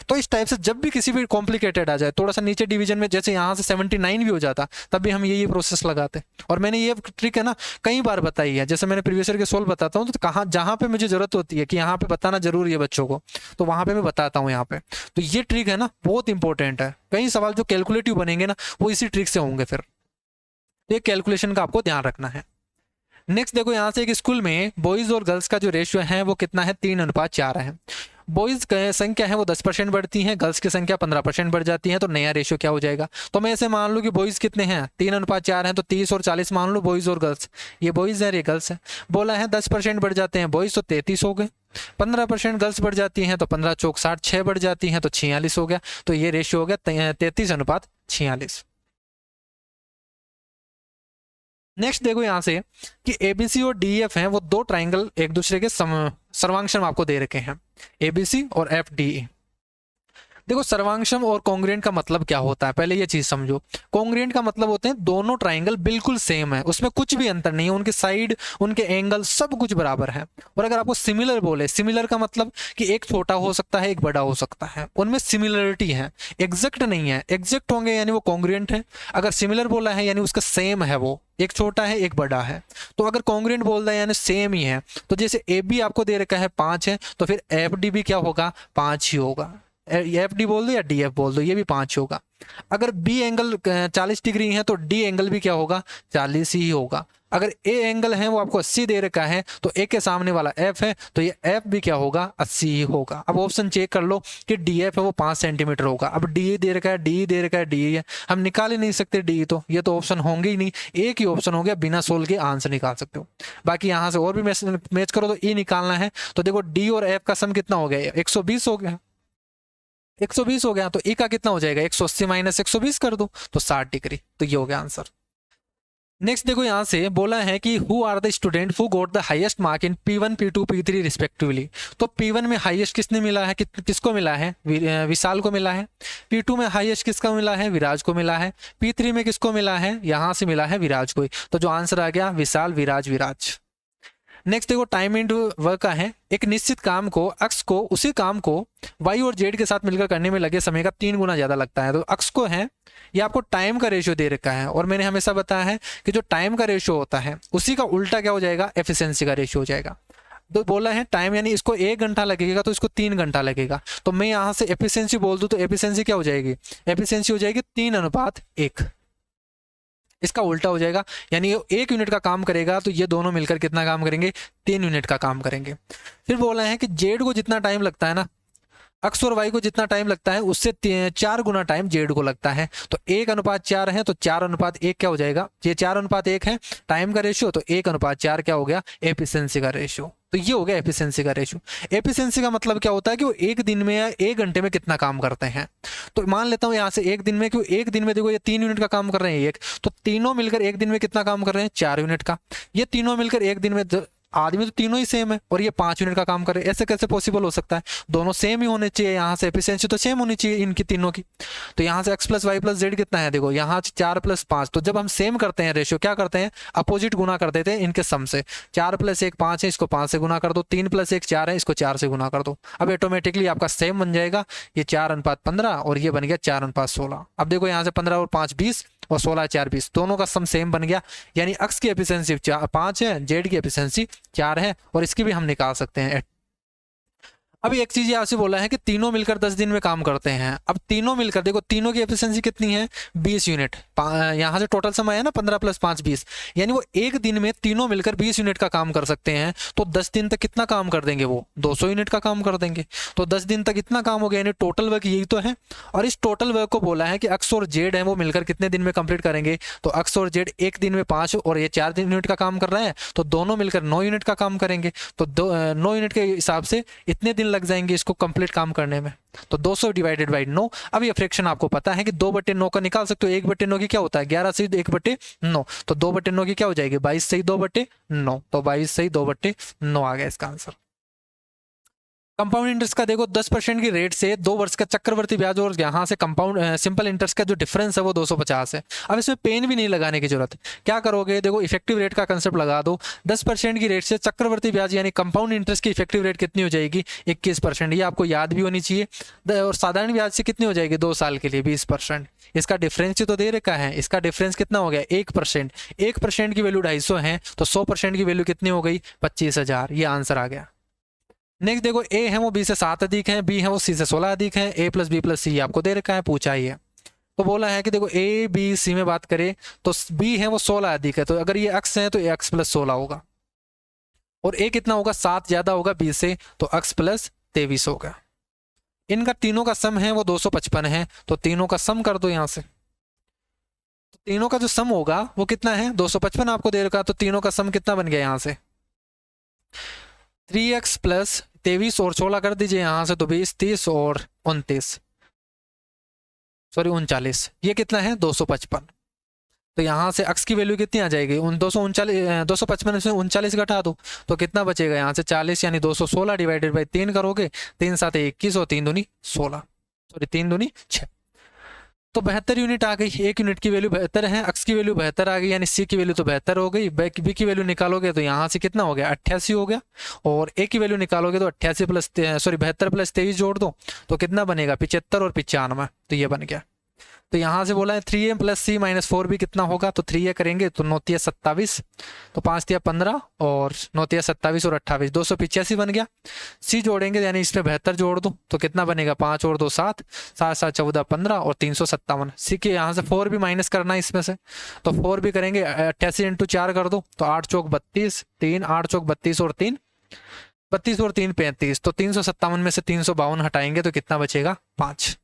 तो इस टाइप से जब भी किसी भी कॉम्प्लिकेटेड आ जाए, थोड़ा सा नीचे डिवीजन में, जैसे यहाँ से 79 भी हो जाता, तब भी हम यही प्रोसेस लगाते। और मैंने ये ट्रिक है ना कई बार बताई है, जैसे मैंने प्रीवियस ईयर के सोल्व बताता हूँ, तो कहाँ जहाँ पे मुझे जरूरत होती है कि यहाँ पे बताना जरूरी है बच्चों को, तो वहाँ पे मैं बताता हूँ यहाँ पे। तो ये ट्रिक है ना बहुत इंपॉर्टेंट है, कई सवाल जो कैलकुलेटिव बनेंगे ना वो इसी ट्रिक से होंगे फिर। तो ये कैलकुलेशन का आपको ध्यान रखना है। नेक्स्ट देखो यहाँ से, एक स्कूल में बॉयज और गर्ल्स का जो रेशियो है वो कितना है, 3:4 है। बॉयज की संख्या है वो 10% बढ़ती है, गर्ल्स की संख्या 15% बढ़ जाती है, तो नया रेशियो क्या हो जाएगा। तो मैं ऐसे मान लूँ कि बॉयज कितने हैं 3:4 हैं, तो 30 और 40 मान लो बॉयज और गर्ल्स, ये बॉयज है ये गर्ल्स है। बोला है 10% बढ़ जाते हैं बॉयज तो 33 हो गए, 15% गर्ल्स बढ़ जाती हैं तो 15 चौक 60, 6 बढ़ जाती हैं तो 46 हो गया। तो ये रेशियो हो गया 33:46। नेक्स्ट देखो यहाँ से कि एबीसी और डीएफ हैं वो दो ट्राइंगल एक दूसरे के सर्वांगसम आपको दे रखे हैं, एबीसी और एफ डी। देखो सर्वांगसम और कॉन्ग्रुएंट का मतलब क्या होता है, पहले ये चीज समझो। कॉन्ग्रुएंट का मतलब होते हैं दोनों ट्राइंगल बिल्कुल सेम है, उसमें कुछ भी अंतर नहीं है, उनके साइड उनके एंगल सब कुछ बराबर है। और अगर आपको सिमिलर बोले, सिमिलर का मतलब कि एक छोटा हो सकता है एक बड़ा हो सकता है, उनमें सिमिलरिटी है, एग्जैक्ट नहीं है। एग्जैक्ट होंगे यानी वो कॉन्ग्रुएंट है, अगर सिमिलर बोला है यानी उसका सेम है, वो एक छोटा है एक बड़ा है। तो अगर कॉन्ग्रुएंट बोल रहा है यानी सेम ही है, तो जैसे ए बी आपको दे रखा है 5 है, तो फिर एफ डी भी क्या होगा, 5 ही होगा। एफ डी बोल दो या डी एफ बोल दो, ये भी 5 होगा। अगर बी एंगल 40 डिग्री है तो डी एंगल भी क्या होगा, 40 ही होगा। अगर ए एंगल है वो आपको 80 दे रखा है, तो ए के सामने वाला एफ है तो ये एफ भी क्या होगा, 80 ही होगा। अब ऑप्शन चेक कर लो कि डी एफ है वो 5 सेंटीमीटर होगा। अब डी दे रखा है, डी दे रखा है, डी है, हम निकाल ही नहीं सकते डी, तो ये तो ऑप्शन होंगे ही नहीं, एक ही ऑप्शन हो गया, बिना सोल के आंसर निकाल सकते हो। बाकी यहाँ से और भी मैच करो तो ई निकालना है, तो देखो डी और एफ का सम कितना हो गया, 120 हो गया, 120 हो गया, तो ई का कितना हो जाएगा, 180 माइनस 120 कर दो तो 60 डिग्री, तो ये हो गया आंसर। नेक्स्ट देखो यहाँ से बोला है कि who are the student who got the highest mark in P1 P2 P3 respectively. तो P1 में हाईएस्ट किसने मिला है, किसको मिला है, विशाल को मिला है। P2 में हाईएस्ट किसका मिला है, विराज को मिला है। P3 में किसको मिला है, यहाँ से मिला है विराज को। तो जो आंसर आ गया विशाल विराज विराज। नेक्स्ट देखो टाइम इनटू वर्क का है, एक निश्चित काम को अक्स को उसी काम को वाई और जेड के साथ मिलकर करने में लगे समय का 3 गुना ज्यादा लगता है। तो अक्स को है, ये आपको टाइम का रेशियो दे रखा है, और मैंने हमेशा बताया है कि जो टाइम का रेशियो होता है उसी का उल्टा क्या हो जाएगा, एफिशिएंसी का रेशियो हो जाएगा। तो बोला है टाइम यानी इसको 1 घंटा लगेगा तो इसको 3 घंटा लगेगा, तो मैं यहाँ से एफिशिएंसी बोल दूं तो एफिशिएंसी क्या हो जाएगी, एफिशिएंसी हो जाएगी 3:1। इसका उल्टा हो जाएगा, यानी ये 1 यूनिट का काम करेगा तो ये दोनों मिलकर कितना काम करेंगे, 3 यूनिट का काम करेंगे। फिर बोला है कि जेड को जितना टाइम लगता है ना, अक्स और वाई को जितना टाइम लगता है उससे 4 गुना टाइम जेड को लगता है। तो 1:4 है तो 4:1 क्या हो जाएगा, ये 4:1 है टाइम का रेशियो, तो 1:4 क्या हो गया, एफिशिएंसी का रेशियो। तो ये हो गया एफिशिएंसी का रेशियो। एफिशिएंसी का मतलब क्या होता है कि वो 1 दिन में या 1 घंटे में कितना काम करते हैं। तो मान लेता हूँ यहाँ से 1 दिन में, क्यों 1 दिन में देखो ये 3 यूनिट का काम कर रहे हैं एक, तो तीनों मिलकर 1 दिन में कितना काम कर रहे हैं, 4 यूनिट का। ये तीनों मिलकर 1 दिन में, आदमी तो तीनों ही सेम है और ये 5 यूनिट का काम करे, ऐसे कैसे पॉसिबल हो सकता है, दोनों सेम ही होने चाहिए, यहाँ से एफिशिएंसी तो सेम होनी चाहिए इनकी तीनों की। तो यहाँ से x plus Y plus Z कितना है, देखो यहाँ 4 + 5, तो जब हम सेम करते हैं रेशियो क्या करते हैं, अपोजिट गुना कर देते हैं इनके सम से। 4 + 1 5 है, इसको 5 से गुना कर दो, 3 + 1 4 है, इसको 4 से गुना कर दो। अब ऑटोमेटिकली आपका सेम बन जाएगा, ये 4:15 और ये बन गया 4:16। अब देखो यहाँ से 15 और 5 20 और 16 4 20, दोनों का सम सेम बन गया, यानी अक्स की एफिशिएंसी 5 है, जेड की एफिशिएंसी 4 है, और इसकी भी हम निकाल सकते हैं। अभी एक चीज यहाँ से बोला है कि तीनों मिलकर 10 दिन में काम करते हैं। अब तीनों मिलकर देखो, तीनों की एफिशिएंसी कितनी है, 20 यूनिट। यहाँ से टोटल समय है ना 15 + 5 20, यानी वो 1 दिन में तीनों मिलकर 20 यूनिट का काम कर सकते हैं। तो 10 दिन तक कितना काम कर देंगे, वो 200 यूनिट का काम कर देंगे। तो 10 दिन तक इतना काम हो गया, यानी टोटल वर्क यही तो है। और इस टोटल वर्क को बोला है कि अक्स और जेड है वो मिलकर कितने दिन में कंप्लीट करेंगे, तो अक्स और जेड 1 दिन में 5 और ये 4 यूनिट का काम कर रहे हैं, तो दोनों मिलकर 9 यूनिट का काम करेंगे। तो 9 यूनिट के हिसाब से इतने दिन लग जाएंगे इसको कंप्लीट काम करने में। तो 200 / 9। अब ये फ्रैक्शन आपको पता है कि 2/9 का निकाल सकते हो। 1/9 की क्या होता है, 11 से 1/9, तो 2/9 की क्या हो जाएगी, 22 से 2/9, तो 22 से 2/9 आ गया इसका आंसर। कंपाउंड इंटरेस्ट का देखो 10% की रेट से 2 वर्ष का चक्रवर्ती ब्याज और यहाँ से कंपाउंड सिंपल इंटरेस्ट का जो डिफरेंस है वो 250 है। अब इसमें पेन भी नहीं लगाने की जरूरत, क्या करोगे, देखो इफेक्टिव रेट का कंसेप्ट लगा दो। 10% की रेट से चक्रवर्ती ब्याज यानी कंपाउंड इंटरेस्ट की इफेक्टिव रेट कितनी हो जाएगी, 21%। ये आपको याद भी होनी चाहिए। और साधारण ब्याज से कितनी हो जाएगी 2 साल के लिए, 20%। इसका डिफरेंस तो दे रखा है, इसका डिफरेंस कितना हो गया, 1%। 1% की वैल्यू 250 है, तो 100% की वैल्यू कितनी हो गई, 25,000। ये आंसर आ गया। नेक्स्ट देखो ए है वो बी से 7 अधिक है, बी है वो सी से 16 अधिक है, a + b + c आपको दे रखा है, पूछा ही है। तो बोला है कि देखो ए बी सी में बात करें तो बी है वो 16 अधिक है, तो अगर ये x है तो ये x + 16 होगा, और a कितना होगा, 7 ज्यादा होगा b से, तो x + 23 होगा। इनका तीनों का सम है वो 255 है, तो तीनों का सम कर दो यहाँ से। तो तीनों का जो सम होगा वो कितना है, 255 आपको दे रखा, तो तीनों का सम कितना बन गया यहाँ से, 3x + 23 और 16 कर दीजिए यहाँ से, तो 20 30 और 39 ये कितना है, 255। तो यहाँ से x की वैल्यू कितनी आ जाएगी, उन 255 से 39 घटा दो तो कितना बचेगा यहाँ से 40, यानी 216 डिवाइडेड बाई 3 करोगे, 3 7 21 और 3 दूनी 16, सॉरी 3 दूनी 6, तो 72 यूनिट आ गई। एक यूनिट की वैल्यू 72 है, x की वैल्यू 72 आ गई, यानी c की वैल्यू तो 72 हो गई। b की वैल्यू निकालोगे तो यहाँ से कितना हो गया 88 हो गया, और a की वैल्यू निकालोगे तो 88 प्लस 72 प्लस 23 जोड़ दो तो कितना बनेगा 75 और 95, तो ये बन गया। तो यहाँ से बोला है 3a प्लस सी माइनस 4b कितना होगा, तो 3a करेंगे तो 9 तिया 27, तो 5 तिया 15 और 9 तिया 27 और 28, 285 बन गया। c जोड़ेंगे यानी इसमें 72 जोड़ दो तो कितना बनेगा 5 और 2 7, 7 7 14 15 और 357। c के यहाँ से 4 भी माइनस करना है इसमें से, तो 4 भी करेंगे 88 इंटू 4 कर दो तो 8 चौक 32, 3 8 चौक 32 और 3 32 और 3 35, तो 357 में से 352 हटाएंगे तो कितना बचेगा 5।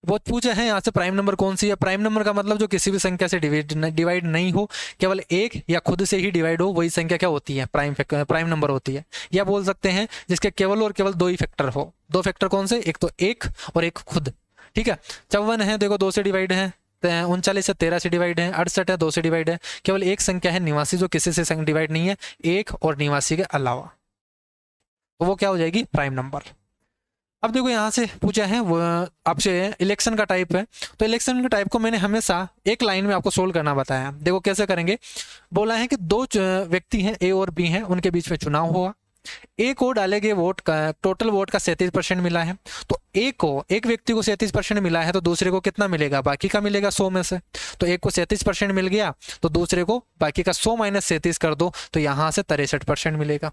वो पूछा है यहाँ से प्राइम नंबर कौन सी है। प्राइम नंबर का मतलब जो किसी भी संख्या से डिवाइड नहीं हो, केवल एक या खुद से ही डिवाइड हो, वही संख्या क्या होती है प्राइम नंबर होती है। या बोल सकते हैं जिसके केवल और केवल 2 ही फैक्टर हो। 2 फैक्टर कौन से, एक तो एक और एक खुद, ठीक है। 54 है देखो 2 से डिवाइड है, 39 है 13 से डिवाइड है, 68 है 2 से डिवाइड है। केवल एक संख्या है निवासी जो किसी से डिवाइड नहीं है, एक और निवासी के अलावा, तो वो क्या हो जाएगी प्राइम नंबर। अब देखो यहाँ से पूछा है वो आपसे इलेक्शन का टाइप है, तो इलेक्शन के टाइप को मैंने हमेशा एक लाइन में आपको सोल्व करना बताया। देखो कैसे करेंगे, बोला है कि 2 व्यक्ति हैं ए और बी हैं, उनके बीच में चुनाव हुआ। ए को डाले गए वोट का टोटल वोट का 37% मिला है, तो एक व्यक्ति को 37% मिला है तो दूसरे को कितना मिलेगा, बाकी का मिलेगा 100 में से। तो एक को 37% मिल गया तो दूसरे को बाकी का 100 माइनस 37 कर दो तो यहाँ से 63% मिलेगा।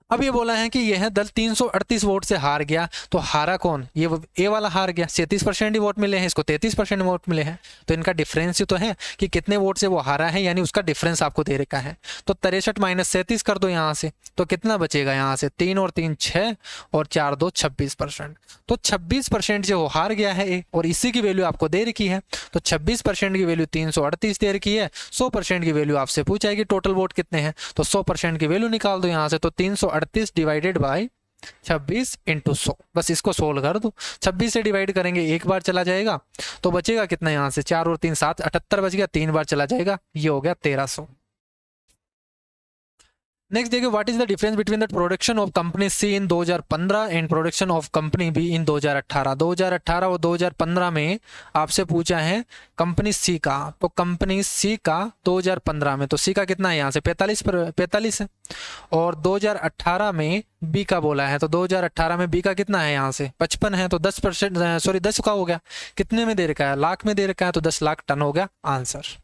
अब ये बोला है कि यह दल 338 वोट से हार गया, तो हारा कौन, ये ए वाला हार गया, 37% ही वोट मिले हैं, इसको 33% वोट मिले हैं, तो इनका डिफरेंस ही तो है कि कितने वोट से वो हारा है, यानी उसका डिफरेंस आपको दे रखा है। तो 63 माइनस 37 कर दो यहाँ से, तो कितना बचेगा यहाँ से 3 और 3 6 और 4 2 26%। तो 26% जो हार गया है ए, और इसी की वैल्यू आपको दे रखी है, तो 26% की वैल्यू 338 दे रखी है। 100% की वैल्यू आपसे पूछा है कि टोटल वोट कितने हैं, तो 100% की वैल्यू निकाल दो यहाँ से, तो 338 डिवाइडेड बाई 26 इंटू 100, बस इसको सोल्व कर दो। 26 से डिवाइड करेंगे एक बार चला जाएगा तो बचेगा कितना यहाँ से 4 और 3 7 78 बच गया, 3 बार चला जाएगा, ये हो गया 1300। नेक्स्ट देखिए what is the difference between the production of company C in 2015 and production of company B in 2018। 2018 और 2015 में आपसे पूछा है कंपनी सी का, तो कंपनी सी का 2015 में, तो सी का कितना है यहाँ से 45 है, और 2018 में बी का बोला है, तो 2018 में बी का कितना है यहाँ से 55 है, तो 10%, सॉरी 10 का हो गया, कितने में दे रखा है लाख में दे रखा है, तो 10 लाख टन हो गया आंसर।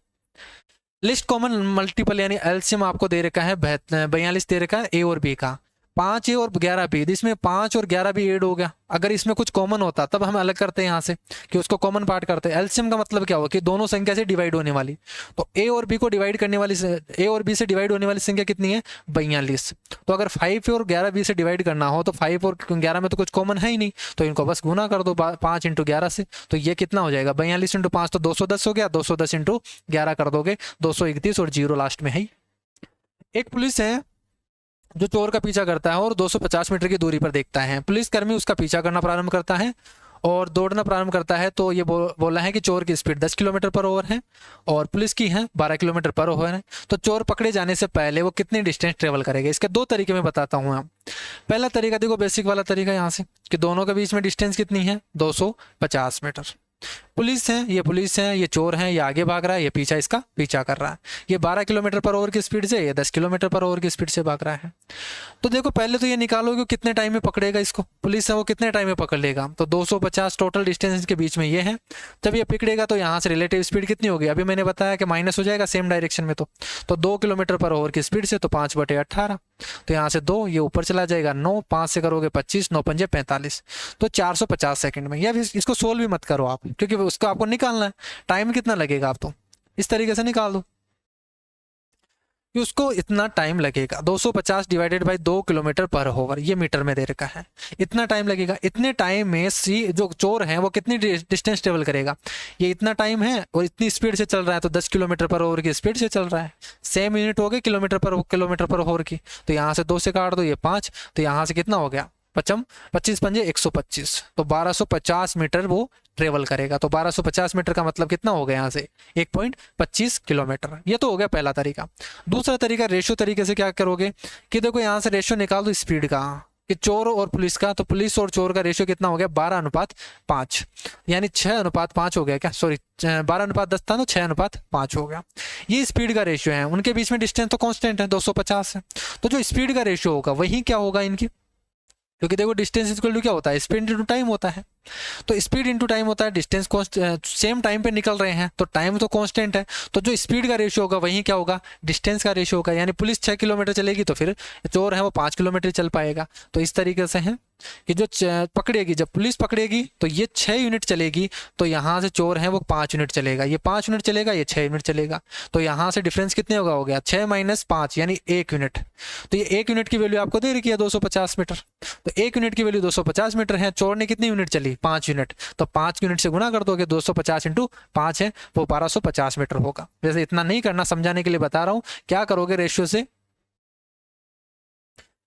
लिस्ट कॉमन मल्टीपल यानी एलसीएम आपको दे रखा है 42 दे रखा है ए और बी का, 5 ए और 11 बी, इसमें 5 और 11 भी ऐड हो गया। अगर इसमें कुछ कॉमन होता तब हम अलग करते हैं यहाँ से कि उसको कॉमन पार्ट करते हैं। एलसीएम का मतलब क्या हुआ कि दोनों संख्या से डिवाइड होने वाली, तो ए और बी को डिवाइड करने वाली, ए और बी से डिवाइड होने वाली संख्या कितनी है 42। तो अगर 5 और 11 बी से डिवाइड करना हो तो 5 और 11 में तो कुछ कॉमन है ही नहीं, तो इनको बस गुना कर दो 5 इंटू 11 से, तो ये कितना हो जाएगा 42 इंटू 5 तो 210 हो गया, 210 इंटू 11 कर दोगे 231 और 0 लास्ट में है। एक पुलिस है जो चोर का पीछा करता है और 250 मीटर की दूरी पर देखता है। पुलिसकर्मी उसका पीछा करना प्रारंभ करता है और दौड़ना प्रारंभ करता है, तो ये बोला है कि चोर की स्पीड 10 किलोमीटर पर ओवर है और पुलिस की है 12 किलोमीटर पर ओवर है। तो चोर पकड़े जाने से पहले वो कितनी डिस्टेंस ट्रेवल करेगा, इसके 2 तरीके में बताता हूँ। पहला तरीका देखो बेसिक वाला तरीका यहाँ से कि दोनों के बीच में डिस्टेंस कितनी है 250 मीटर। पुलिस है, ये चोर है, ये आगे भाग रहा है, ये पीछा इसका पीछा कर रहा है, ये 12 किलोमीटर पर ओवर की स्पीड से, ये 10 किलोमीटर पर ओवर की स्पीड से भाग रहा है। तो देखो पहले तो ये निकालो कि कितने टाइम में पकड़ेगा इसको, पुलिस है वो कितने टाइम में पकड़ लेगा, तो 250 टोटल डिस्टेंस के बीच में ये है। जब ये पकड़ेगा तो यहाँ से रिलेटिव स्पीड कितनी होगी, अभी मैंने बताया कि माइनस हो जाएगा सेम डायरेक्शन में, तो 2 किलोमीटर पर ओवर की स्पीड से, तो 5/18, तो यहाँ से 2 ये ऊपर चला जाएगा 9, 5 से करोगे 25, 9 पंजे 45, तो 450 सेकंड में। या इसको सोल्व भी मत करो आप क्योंकि उसको आपको निकालना है, टाइम कितना लगेगा आप तो इस तरीके से निकाल दो कि उसको इतना टाइम लगेगा। 250 डिवाइडेड बाई 2 किलोमीटर पर ओवर, ये मीटर में दे रखा है, इतना टाइम लगेगा। इतने टाइम में सी जो चोर है वो कितनी डिस्टेंस ट्रेवल करेगा, ये इतना टाइम है और इतनी स्पीड से चल रहा है, तो 10 किलोमीटर पर ओवर की स्पीड से चल रहा है। सेम यूनिट हो गई किलोमीटर पर ओवर की, तो यहाँ से 2 से काट दो ये 5, तो यहाँ से कितना हो गया पचम 25 पंजे 125, तो 1250 मीटर वो ट्रेवल करेगा। तो 1250 मीटर का मतलब कितना हो गया यहाँ से 1.25 किलोमीटर। ये तो हो गया पहला तरीका। दूसरा तरीका रेशियो तरीके से क्या करोगे कि देखो यहाँ से रेशियो निकाल दो स्पीड का कि चोर और पुलिस का, तो पुलिस और चोर का रेशियो कितना हो गया 12:5, यानी 6:5 हो गया क्या, सॉरी 12:10 था तो 6:5 हो गया। ये स्पीड का रेशियो है, उनके बीच में डिस्टेंस तो कांस्टेंट है 250 है, तो जो स्पीड का रेशियो होगा वही क्या होगा इनकी, क्योंकि देखो डिस्टेंस इक्वल टू क्या होता है स्पीड इनटू टाइम होता है, तो स्पीड इनटू टाइम होता है, डिस्टेंस सेम टाइम पे निकल रहे हैं तो टाइम तो कांस्टेंट है, तो जो स्पीड का रेशियो होगा वही क्या होगा डिस्टेंस का रेशियो होगा। यानी पुलिस 6 किलोमीटर चलेगी तो फिर चोर है वो 5 किलोमीटर चल पाएगा। तो इस तरीके से है कि जो पकड़ेगी, जब पुलिस पकड़ेगी तो ये 6 यूनिट चलेगी, तो यहाँ से चोर है वो 5 यूनिट चलेगा, ये 5 यूनिट चलेगा, ये 6 यूनिट चलेगा, तो यहाँ से डिफरेंस कितने होगा हो गया 6 - 5 यानी 1 यूनिट। तो ये 1 यूनिट की वैल्यू आपको दे रखी है 250 मीटर, तो 1 यूनिट की वैल्यू 250 मीटर है, चोर ने कितनी यूनिट चली 5 यूनिट, तो 5 यूनिट से गुना कर दोगे, 250 × 5 है वो 1250 मीटर होगा। वैसे इतना नहीं करना, समझाने के लिए बता रहा हूँ। क्या करोगे रेशियो से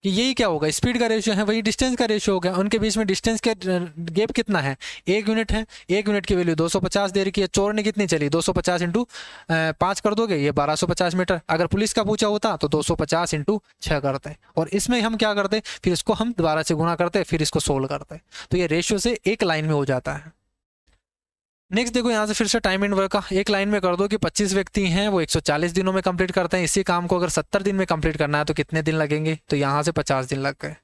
कि यही क्या होगा स्पीड का रेशियो है वही डिस्टेंस का रेशियो होगा, उनके बीच में डिस्टेंस का गैप कितना है 1 यूनिट है, 1 यूनिट की वैल्यू 250 दे रखी है, चोर ने कितनी चली 250 × 5 कर दोगे ये 1250 मीटर। अगर पुलिस का पूछा होता तो 250 × 6 करते, और इसमें हम क्या करते फिर इसको हम दोबारा से गुना करते फिर इसको सोल्व करते, तो ये रेशियो से एक लाइन में हो जाता है। नेक्स्ट देखो यहाँ से फिर से टाइम एंड वर्क का एक लाइन में कर दो कि 25 व्यक्ति हैं वो 140 दिनों में कंप्लीट करते हैं, इसी काम को अगर 70 दिन में कंप्लीट करना है तो कितने दिन लगेंगे, तो यहाँ से 50 दिन लग गए।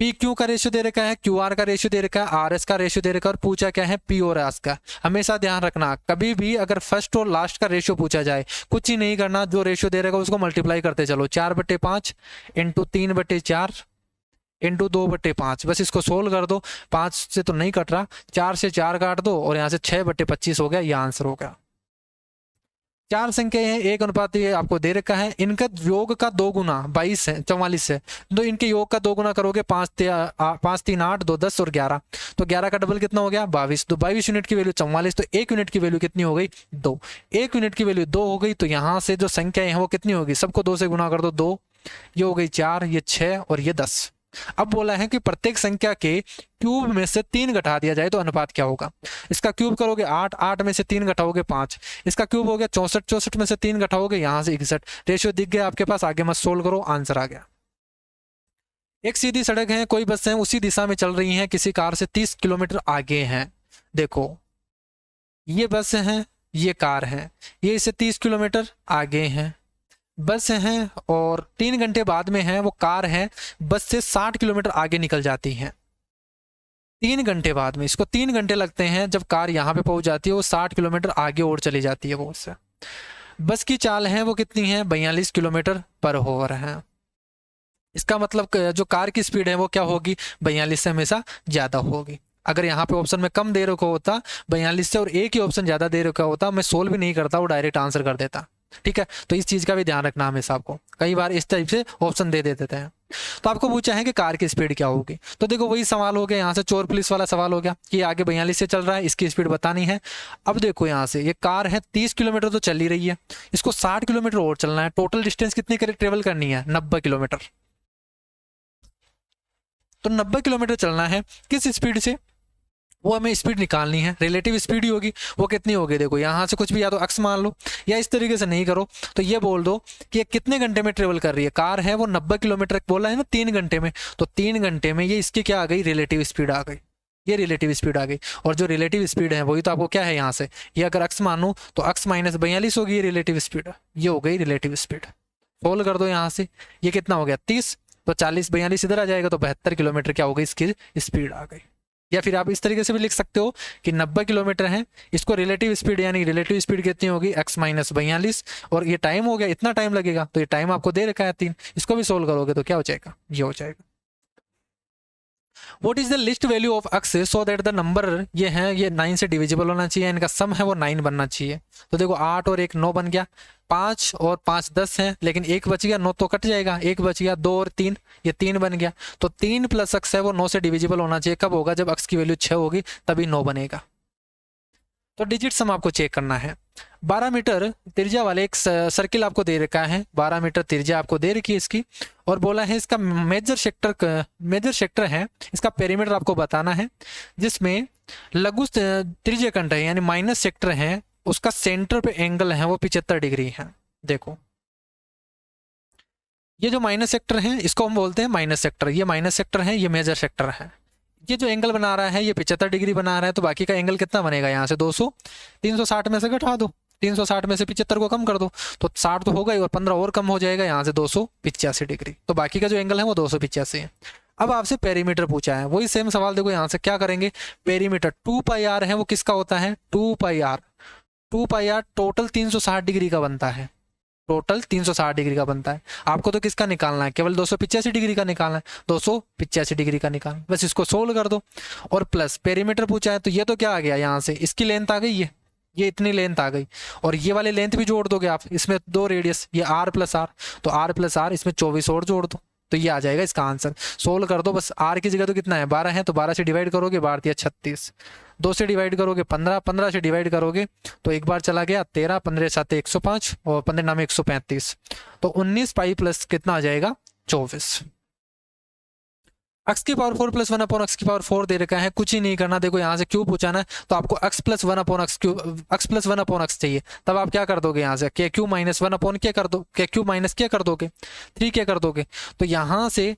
पी क्यू का रेशियो दे रखा है, क्यू आर का रेशियो दे रखा है, आर एस का रेशियो दे रखा है, और पूछा क्या है पी और एस का। हमेशा ध्यान रखना कभी भी अगर फर्स्ट और लास्ट का रेशियो पूछा जाए कुछ ही नहीं करना, जो रेशियो दे रखा है उसको मल्टीप्लाई करते चलो, 4/5 × 3/4 × 2/5, बस इसको सोल्व कर दो। 5 से तो नहीं कट रहा, 4 से 4 काट दो और यहाँ से 6/25 हो गया, ये आंसर हो गया। 4 संख्या है 1 ये आपको दे रखा है, इनका योग का 2 गुना 22 है 44 है, तो इनके योग का 2 गुना करोगे 5 3 8 2 10 और 11, तो 11 का डबल कितना हो गया 22, तो 22 यूनिट की वैल्यू 44, तो 1 यूनिट की वैल्यू कितनी हो गई 2, 1 यूनिट की वैल्यू 2 हो गई, तो यहाँ से जो संख्या है वो कितनी होगी सबको 2 से गुना कर दो, 2 ये हो गई 4, ये 6 और ये 10। अब बोला है कि प्रत्येक संख्या के क्यूब में से 3 घटा दिया जाए तो अनुपात क्या होगा। इसका क्यूब करोगे 8, 8 में से 3 घटाओगे 5, इसका क्यूब हो गया 64, 64 में से 3 घटाओगे यहाँ से 61, रेशियो दिख गया आपके पास, आगे मत सोल्व करो आंसर आ गया। एक सीधी सड़क है, कोई बसें उसी दिशा में चल रही हैं, किसी कार से 30 किलोमीटर आगे हैं। देखो ये बस है, ये कार है, ये इससे 30 किलोमीटर आगे हैं, बस हैं और 3 घंटे बाद में है वो कार है बस से 60 किलोमीटर आगे निकल जाती है। 3 घंटे बाद में, इसको 3 घंटे लगते हैं, जब कार यहाँ पे पहुंच जाती है वो 60 किलोमीटर आगे और चली जाती है वो उससे। बस की चाल है वो कितनी है 42 किलोमीटर पर आवर है। इसका मतलब जो कार की स्पीड है वो क्या होगी 42 से हमेशा ज्यादा होगी। अगर यहाँ पे ऑप्शन में कम दे रखा होता 42 से और एक ही ऑप्शन ज्यादा दे रखा होता, मैं सोल्व भी नहीं करता, वो डायरेक्ट आंसर कर देता। ठीक है, तो इस चीज का भी ध्यान रखना हमेशा आपको, कई बार इस टाइप से ऑप्शन दे देते हैं। तो आपको पूछा है कि कार की स्पीड क्या होगी, तो देखो वही सवाल हो गया, यहाँ से चोर पुलिस वाला सवाल हो गया कि आगे 42 से चल रहा है, इसकी स्पीड बतानी है। अब देखो यहाँ से ये कार है 30 किलोमीटर तो चल ही रही है, इसको 60 किलोमीटर और चलना है, टोटल डिस्टेंस कितनी ट्रेवल करनी है 90 किलोमीटर। तो 90 किलोमीटर चलना है किस स्पीड से, वो हमें स्पीड निकालनी है, रिलेटिव स्पीड ही होगी, वो कितनी होगी देखो यहाँ से कुछ भी या तो अक्स मान लो या इस तरीके से नहीं करो तो ये बोल दो कि ये कितने घंटे में ट्रेवल कर रही है। कार है वो 90 किलोमीटर बोला है ना 3 घंटे में, तो 3 घंटे में ये इसकी क्या आ गई रिलेटिव स्पीड आ गई, ये रिलेटिव स्पीड आ गई। और जो रिलेटिव स्पीड है वही तो आपको क्या है यहाँ से, ये अगर अक्स मानूं तो अक्स -42 होगी ये रिलेटिव स्पीड, ये हो गई रिलेटिव स्पीड। सोल्व कर दो यहाँ से, ये कितना हो गया 30, तो 40 42 इधर आ जाएगा तो 72 किलोमीटर क्या हो गई इसकी स्पीड आ गई। या फिर आप इस तरीके से भी लिख सकते हो कि 90 किलोमीटर है, इसको रिलेटिव स्पीड यानी रिलेटिव स्पीड कितनी होगी x - 42, और ये टाइम हो गया इतना टाइम लगेगा, तो ये टाइम आपको दे रखा है 3, इसको भी सोल्व करोगे तो क्या हो जाएगा ये हो जाएगा। What is the least value of x so that the number ये है ये 9 से डिविजिबल होना चाहिए, इनका सम है वो 9 बनना चाहिए। तो देखो 8 और 1 9 बन गया, 5 और 5 10 है, लेकिन 1 बच गया, 9 तो कट जाएगा, 1 बच गया, 2 और 3 ये 3 बन गया, तो 3 + x है वो 9 से डिविजिबल होना चाहिए। कब होगा जब x की वैल्यू 6 होगी तभी 9 बनेगा। तो डिजिट सम आपको चेक करना है। 12 मीटर त्रिज्या वाले एक सर्किल आपको दे रखा है, 12 मीटर त्रिज्या आपको दे रखी है इसकी, और बोला है इसका मेजर सेक्टर है, इसका पेरीमीटर आपको बताना है, जिसमें लघु त्रिज्या खंड है यानी माइनस सेक्टर है, उसका सेंटर पे एंगल है वो 75 डिग्री है। देखो ये जो माइनस सेक्टर है इसको हम बोलते हैं माइनस सेक्टर, ये माइनस सेक्टर है, ये मेजर सेक्टर है। ये जो एंगल बना रहा है ये 75 डिग्री बना रहा है, तो बाकी का एंगल कितना बनेगा, यहाँ से 200, 360 में से घटा दो, 360 में से 75 को कम कर दो तो 60 तो होगा ही, और 15 और कम हो जाएगा, यहाँ से 285 डिग्री। तो बाकी का जो एंगल है वो 285 है। अब आपसे पेरीमीटर पूछा है, वही सेम सवाल। देखो यहाँ से क्या करेंगे, पेरीमीटर 2 पाई आर है वो किसका होता है, 2 pi R, 2 pi R total 360 degree का बनता है, टोटल 360 डिग्री का बनता है। आपको तो किसका निकालना है, केवल 285 डिग्री का निकालना है, 285 डिग्री का निकालना, बस इसको सोल्व कर दो। और प्लस पेरीमीटर पूछा है, तो ये तो क्या आ गया, यहाँ से इसकी लेंथ आ गई है, ये इतनी लेंथ आ गई, और ये वाले लेंथ भी जोड़ दोगे आप, इसमें 2 रेडियस, ये आर प्लस आर, तो आर प्लस आर, इसमें 24 और जोड़ दो, तो ये आ जाएगा इसका आंसर। सोल्व कर दो, बस आर की जगह तो कितना है 12 है, तो 12 से डिवाइड करोगे 12 36, 2 से डिवाइड करोगे 15, 15 से डिवाइड करोगे तो एक बार चला गया 13, 15 7 105 और 15 नाम 135, तो 19 पाई प्लस कितना आ जाएगा 24। x की पावर 4 प्लस 1 अपॉन x की पावर 4 दे रखा है, कुछ ही नहीं करना। देखो यहाँ से क्यूब पूछा ना, तो आपको x plus 1 upon x cube, x plus 1 upon x चाहिए, तब आप क्या कर दोगे, यहाँ से के क्यू माइनस 1 अपॉन क्या कर दो, के क्यू माइनस क्या कर दोगे 3 क्या कर दोगे, तो यहाँ से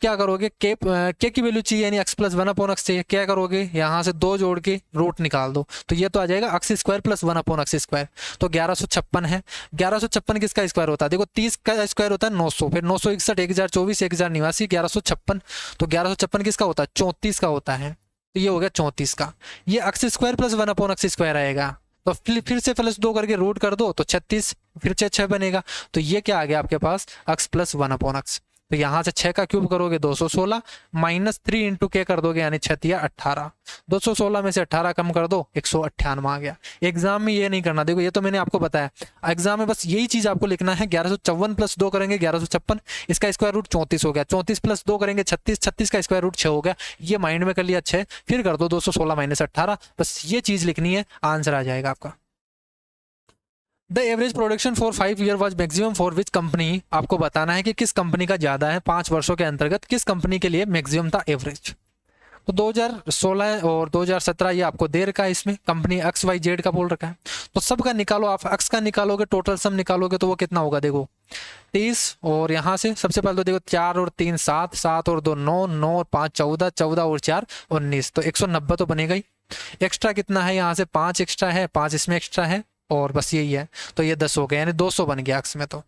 क्या करोगे, के की वैल्यू चाहिए यानी x प्लस 1 अपॉन x चाहिए, क्या करोगे यहाँ से 2 जोड़ के रूट निकाल दो, तो ये तो आ जाएगा x square plus 1 upon x square, तो 1156 है। 1156 किसका स्क्वायर होता है, देखो 30 का स्क्वायर होता है 900, फिर 961, 1024, 1089, 1156, तो 1156 किसका होता है 34 का होता है, तो ये हो गया 34 का। ये x square plus 1 upon x square आएगा, तो फिर से प्लस 2 करके रूट कर दो तो 36, फिर से 6 बनेगा, तो ये क्या आ गया आपके पास x प्लस 1 अपॉन x। तो यहाँ से 6 का क्यूब करोगे 216, माइनस 3 इंटू के कर दोगे यानी 6 या 18, 216 में से 18 कम कर दो 198 आ गया। एग्जाम में ये नहीं करना, देखो ये तो मैंने आपको बताया, एग्जाम में बस यही चीज आपको लिखना है। 1154 प्लस 2 करेंगे 1156, इसका स्क्वायर रूट 34 हो गया, 34 प्लस 2 करेंगे 36, 36 का स्क्वायर रूट 6 हो गया, ये माइंड में कर लिया 6, फिर कर दो 216 माइनस 18, बस ये चीज लिखनी है, आंसर आ जाएगा आपका। The average production for 5 year was maximum for which company, आपको बताना है कि किस कंपनी का ज्यादा है, 5 वर्षों के अंतर्गत किस कंपनी के लिए मैक्सिमम था एवरेज। तो 2016 और 2017 ये आपको दे रखा है, इसमें कंपनी XYZ का बोल रखा है, तो सबका निकालो आप, एक्स का निकालोगे टोटल सम निकालोगे तो वो कितना होगा, देखो 30, और यहाँ से सबसे पहले तो देखो 4 और 3 7, 7 और 2 9, 9 और 5 14, 14 और 4 19, तो 190 तो बनेगा ही। एक्स्ट्रा कितना है, यहाँ से 5 एक्स्ट्रा है, 5 इसमें एक्स्ट्रा है, और बस यही है, तो ये 10 हो गया यानी 200 बन गया एक्स में। तो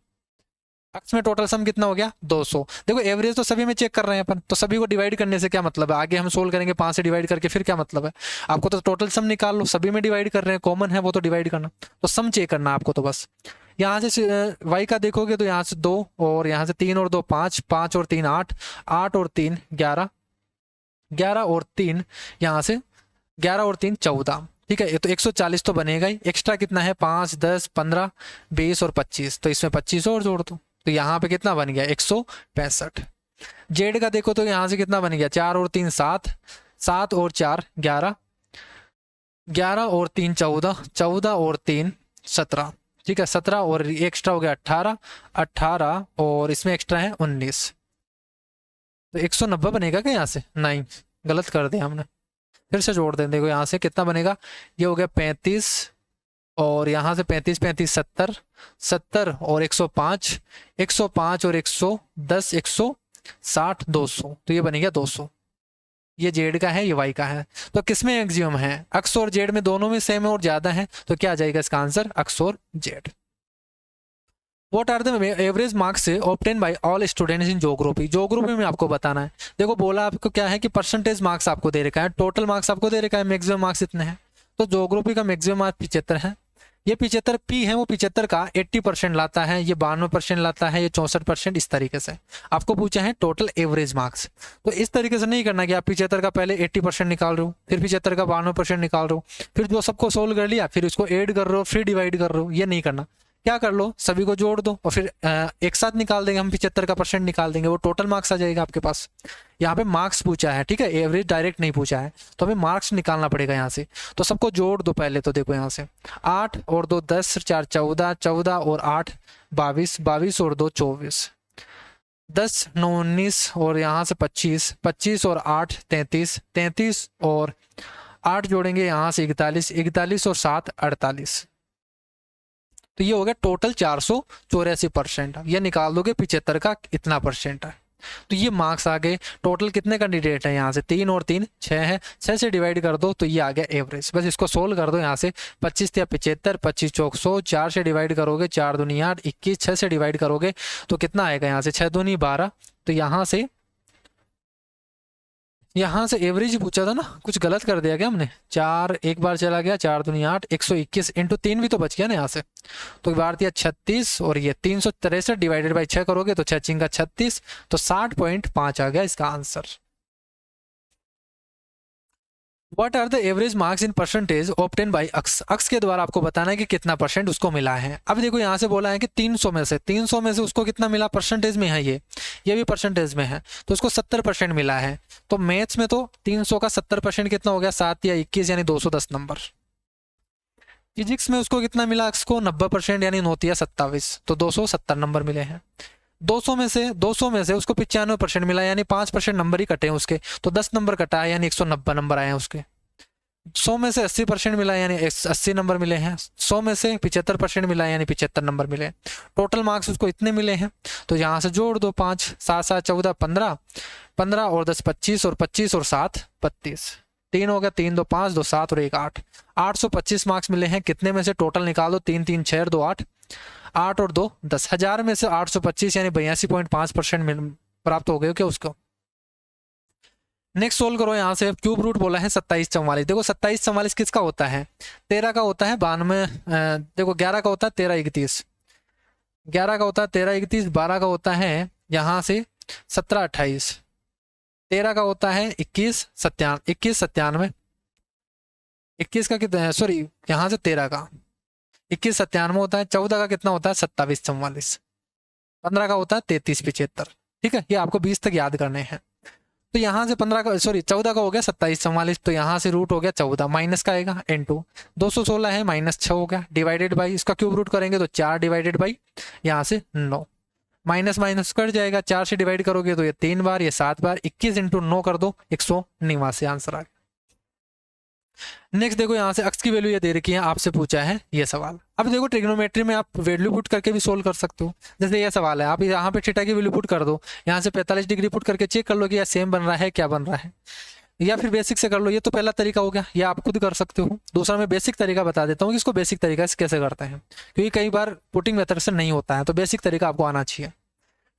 एक्स में टोटल सम कितना हो गया 200। देखो एवरेज तो सभी में चेक कर रहे हैं अपन, तो सभी को डिवाइड करने से क्या मतलब है, आगे हम सोल्व करेंगे 5 से डिवाइड करके, फिर क्या मतलब है आपको, तो टोटल सम निकाल लो, सभी में डिवाइड कर रहे हैं, कॉमन है वो तो डिवाइड करना, तो सम चेक करना आपको। तो बस यहाँ से y का देखोगे तो यहाँ से 2 और यहाँ से 3 और 2 5, 5 और 3 8, 8 और 3 11, 11 और 3 यहाँ से 11 और 3 14, ठीक है, तो 140 तो बनेगा ही। एक्स्ट्रा कितना है 5 10 15 20 और 25, तो इसमें 25 और जोड़ दो, तो यहाँ पे कितना बन गया 165। जेड का देखो तो यहाँ से कितना बन गया 4 और 3 7, 7 और 4 11, 11 और 3 14, 14 और 3 17, ठीक है, 17 और एक्स्ट्रा हो गया 18, 18 और इसमें एक्स्ट्रा है 19, तो 190 बनेगा क्या यहाँ से, नहीं गलत कर दिया हमने, फिर से जोड़ दें। देखो यहाँ से कितना बनेगा, ये हो गया 35 और यहाँ से 35 35 70, 70 और 105, 105 और 110 160 200, तो ये बनेगा 200। ये जेड का है, ये वाई का है, तो किसमें मैक्सिमम है, एक्स और जेड में, दोनों में सेम है और ज्यादा है, तो क्या आ जाएगा इसका आंसर एक्स और Z. What are the average marks obtained by all students in geography, geography में आपको बताना है। देखो बोला आपको क्या है कि परसेंटेज मार्क्स आपको दे रखा है, टोटल मार्क्स आपको दे रखा है, मैक्सिमम मार्क्स इतने हैं, तो ज्योग्राफी का मैक्सिमम मार्क्स 75 है। ये 75 पी है, वो 75 का 80% लाता है, ये 92% लाता है, ये 64%, इस तरीके से आपको पूछा है टोटल एवरेज मार्क्स। तो इस तरीके से नहीं करना कि आप 75 का पहले 80% निकाल रहे हो, फिर 75 का 92% निकाल रहे हो, फिर जो सबको सोल्व कर लिया फिर उसको ऐड कर रहे हो, फिर डिवाइड कर रहे हो, ये नहीं करना। क्या कर लो, सभी को जोड़ दो और फिर एक साथ निकाल देंगे हम, 75 का परसेंट निकाल देंगे, वो टोटल मार्क्स आ जाएगा आपके पास। यहाँ पे मार्क्स पूछा है, ठीक है, एवरेज डायरेक्ट नहीं पूछा है, तो हमें मार्क्स निकालना पड़ेगा यहाँ से। तो सबको जोड़ दो पहले, तो देखो यहाँ से 8 और 2 10, 4 14, 14 और 8 22, 22 और 2 24, 10 9 19 और यहाँ से 25, 25 और 8 33, 33 और 8 जोड़ेंगे यहाँ से 41, 41 और 7 48। तो ये हो गया टोटल 484%। ये निकाल दोगे 75 का इतना परसेंट है। तो ये मार्क्स आ गए। टोटल कितने कैंडिडेट हैं यहाँ से, 3 और 3 6 है, 6 से डिवाइड कर दो तो ये आ गया एवरेज। बस इसको सोल्व कर दो यहाँ से, 25 या 75, 25 चौक 100, 4 से डिवाइड करोगे 4 दूनी 8, 21, 6 से डिवाइड करोगे तो कितना आएगा यहाँ से, 6 दूनी 12। तो यहाँ से एवरेज पूछा था ना, कुछ गलत कर दिया क्या हमने, 4 एक बार चला गया, 4 दूनी 8, 121 इंटू 3 भी तो बच गया ना यहाँ से। तो बार दिया 36 और ये 363 डिवाइडेड बाई 6 करोगे तो 6 चिंगा 36, तो 60.5 आ गया इसका answer. What are the average marks in percentage obtained by अक्स। अक्स के द्वारा आपको बताना है कि कितना परसेंट उसको मिला है। अब देखो यहाँ से बोला है कि 300 में से उसको कितना मिला, परसेंटेज में है, ये भी परसेंटेज में है, तो उसको 70% मिला है। तो मैथ्स में तो 300 का 70% कितना हो गया, 7 या 21 यानी 210 नंबर। फिजिक्स में उसको कितना मिला, अक्स को 90% यानी 9 या 27, तो 270 नंबर मिले हैं। 200 में से उसको 95% मिला, यानी 5% नंबर ही कटे हैं उसके, तो 10 नंबर कटा है यानी 190 नंबर आए हैं उसके। 100 में से 80% मिला यानी 80 नंबर मिले हैं। 100 में से 75% मिला यानी 75 नंबर मिले। टोटल मार्क्स उसको इतने मिले हैं। तो यहाँ से जोड़ दो, 5 7 7 14 15, 15 और 10 25 और 25 और 7 32, 3 हो गया, 3 2 5 2 7 और 1 8, 825 मार्क्स मिले हैं। कितने में से, टोटल निकाल दो, 3 3 6 2 8, 8 और 2 10, 1000 में से 825 यानी 82.5% प्राप्त हो गए क्या उसको। नेक्स्ट सोल्व करो, यहाँ से क्यूब रूट बोला है 27 44। देखो 27 44 किसका होता है, 13 का होता है, 92 देखो 11 का होता है 13 31, 11 का होता है 13 31, 12 का होता है यहाँ से 17 28, 13 का होता है 21 97, 21 97, 21 का कितना, सॉरी यहाँ से 13 का 21 97 होता है, 14 का कितना होता है 27 44, 15 का होता है 33 75। ठीक है, ये आपको 20 तक याद करने हैं। तो यहाँ से 15 का, सॉरी 14 का हो गया 27 44, तो यहाँ से रूट हो गया 14, माइनस का आएगा इनटू 216 है माइनस 6 हो गया, डिवाइडेड बाई इसका क्यूब रूट करेंगे तो 4 डिवाइडेड बाई यहाँ से 9, माइनस माइनस कट जाएगा, 4 से डिवाइड करोगे तो ये 3 बार, ये 7 बार, 21 इंटू 9 कर दो 189 आंसर आ गया। नेक्स्ट देखो यहाँ से अक्स की वैल्यू ये दे रखी है, आपसे पूछा है ये सवाल। अब देखो ट्रिग्नोमेट्री में आप वैल्यू पुट करके भी सोल्व कर सकते हो। जैसे ये सवाल है, आप यहाँ पे थीटा की वैल्यू पुट कर दो, यहाँ से 45 डिग्री पुट करके चेक कर लो कि यह सेम बन रहा है क्या बन रहा है, या फिर बेसिक से कर लो। ये तो पहला तरीका हो गया, या आप खुद कर सकते हो। दूसरा मैं बेसिक तरीका बता देता हूँ कि इसको बेसिक तरीका से कैसे करते हैं, क्योंकि कई बार पुटिंग मेथड से नहीं होता है, तो बेसिक तरीका आपको आना चाहिए।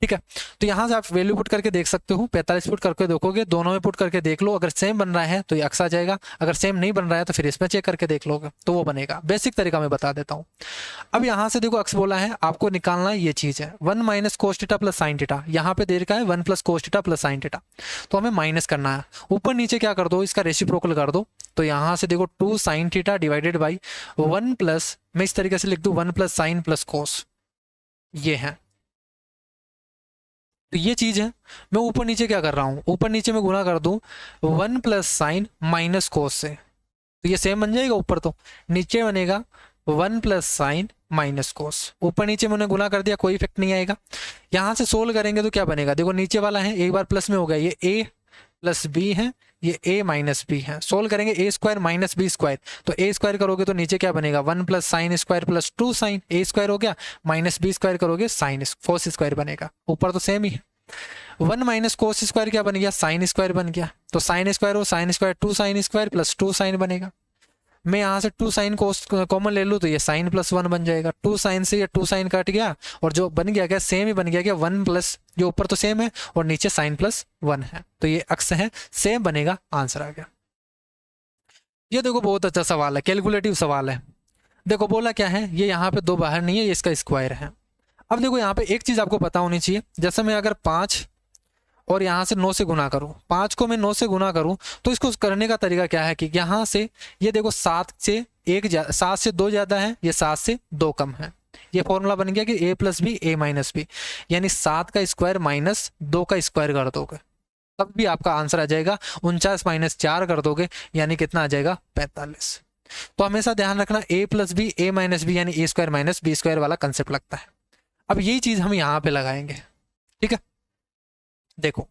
ठीक है, तो यहाँ से आप वैल्यू पुट करके देख सकते हो, 45 पुट करके देखोगे, दोनों में पुट करके देख लो, अगर सेम बन रहा है तो ये अक्स आ जाएगा, अगर सेम नहीं बन रहा है तो फिर इसमें चेक करके देख लोगे तो वो बनेगा। बेसिक तरीका मैं बता देता हूँ। अब यहाँ से देखो अक्स बोला है, आपको निकालना ये चीज है 1 minus cos theta plus sine theta, यहाँ पे दे रखा है 1 plus cos theta plus sine theta, तो हमें माइनस करना है। ऊपर नीचे क्या कर दो, इसका रेसिप्रोकल कर दो, तो यहाँ से देखो 2 sine theta divided by 1 plus, मैं इस तरीके से लिख दूँ 1 प्लस साइन प्लस कोस, ये है। तो ये चीज है, मैं ऊपर नीचे क्या कर रहा हूं, ऊपर नीचे में गुना कर दूं 1 प्लस साइन माइनस कोस से, तो ये सेम बन जाएगा ऊपर, तो नीचे बनेगा 1 प्लस साइन माइनस कोस। ऊपर नीचे मैंने गुना कर दिया, कोई इफेक्ट नहीं आएगा। यहां से सोल्व करेंगे तो क्या बनेगा, देखो नीचे वाला है एक बार प्लस में हो गया, ये a प्लस बी है, ये a माइनस बी है। सोल्व करेंगे a square minus B square, तो a स्क्वायर करोगे तो नीचे क्या बनेगा 1 plus sine square plus 2 sine, a square हो गया, माइनस बी स्क्वायर करोगे साइन फोर्स स्क्वायर बनेगा, ऊपर तो सेम ही है। 1 माइनस कोस स्क्वायर क्या बन गया, साइन स्क्वायर बन गया, तो साइन स्क्वायर हो sine square 2 sine square plus 2 sine बनेगा। मैं यहाँ से 2 साइन कोस कॉमन ले लूँ तो ये साइन प्लस 1 बन जाएगा, 2 साइन से ये 2 साइन कट गया, और जो बन गया क्या, सेम ही बन गया क्या, 1 प्लस, जो ऊपर तो सेम है और नीचे साइन प्लस 1 है, तो ये अक्स है, सेम बनेगा, आंसर आ गया। ये देखो बहुत अच्छा सवाल है, कैलकुलेटिव सवाल है। देखो बोला क्या है, ये यहाँ पे 2 बाहर नहीं है, ये इसका स्क्वायर है। अब देखो यहाँ पे एक चीज आपको पता होनी चाहिए, जैसे मैं अगर 5 और यहाँ से 9 से गुना करूं, 5 को मैं 9 से गुना करूं, तो इसको करने का तरीका क्या है कि यहाँ से ये देखो 7 से 2 ज्यादा है, ये 7 से 2 कम है, ये फॉर्मूला बन गया कि a plus B A minus B, यानी 7 का स्क्वायर माइनस 2 का स्क्वायर कर दोगे तब भी आपका आंसर आ जाएगा 49 माइनस 4 कर दोगे यानी कितना आ जाएगा 45। तो हमेशा ध्यान रखना a plus B A minus B यानी A square minus B square वाला कंसेप्ट लगता है। अब यही चीज हम यहाँ पे लगाएंगे, ठीक है। देखो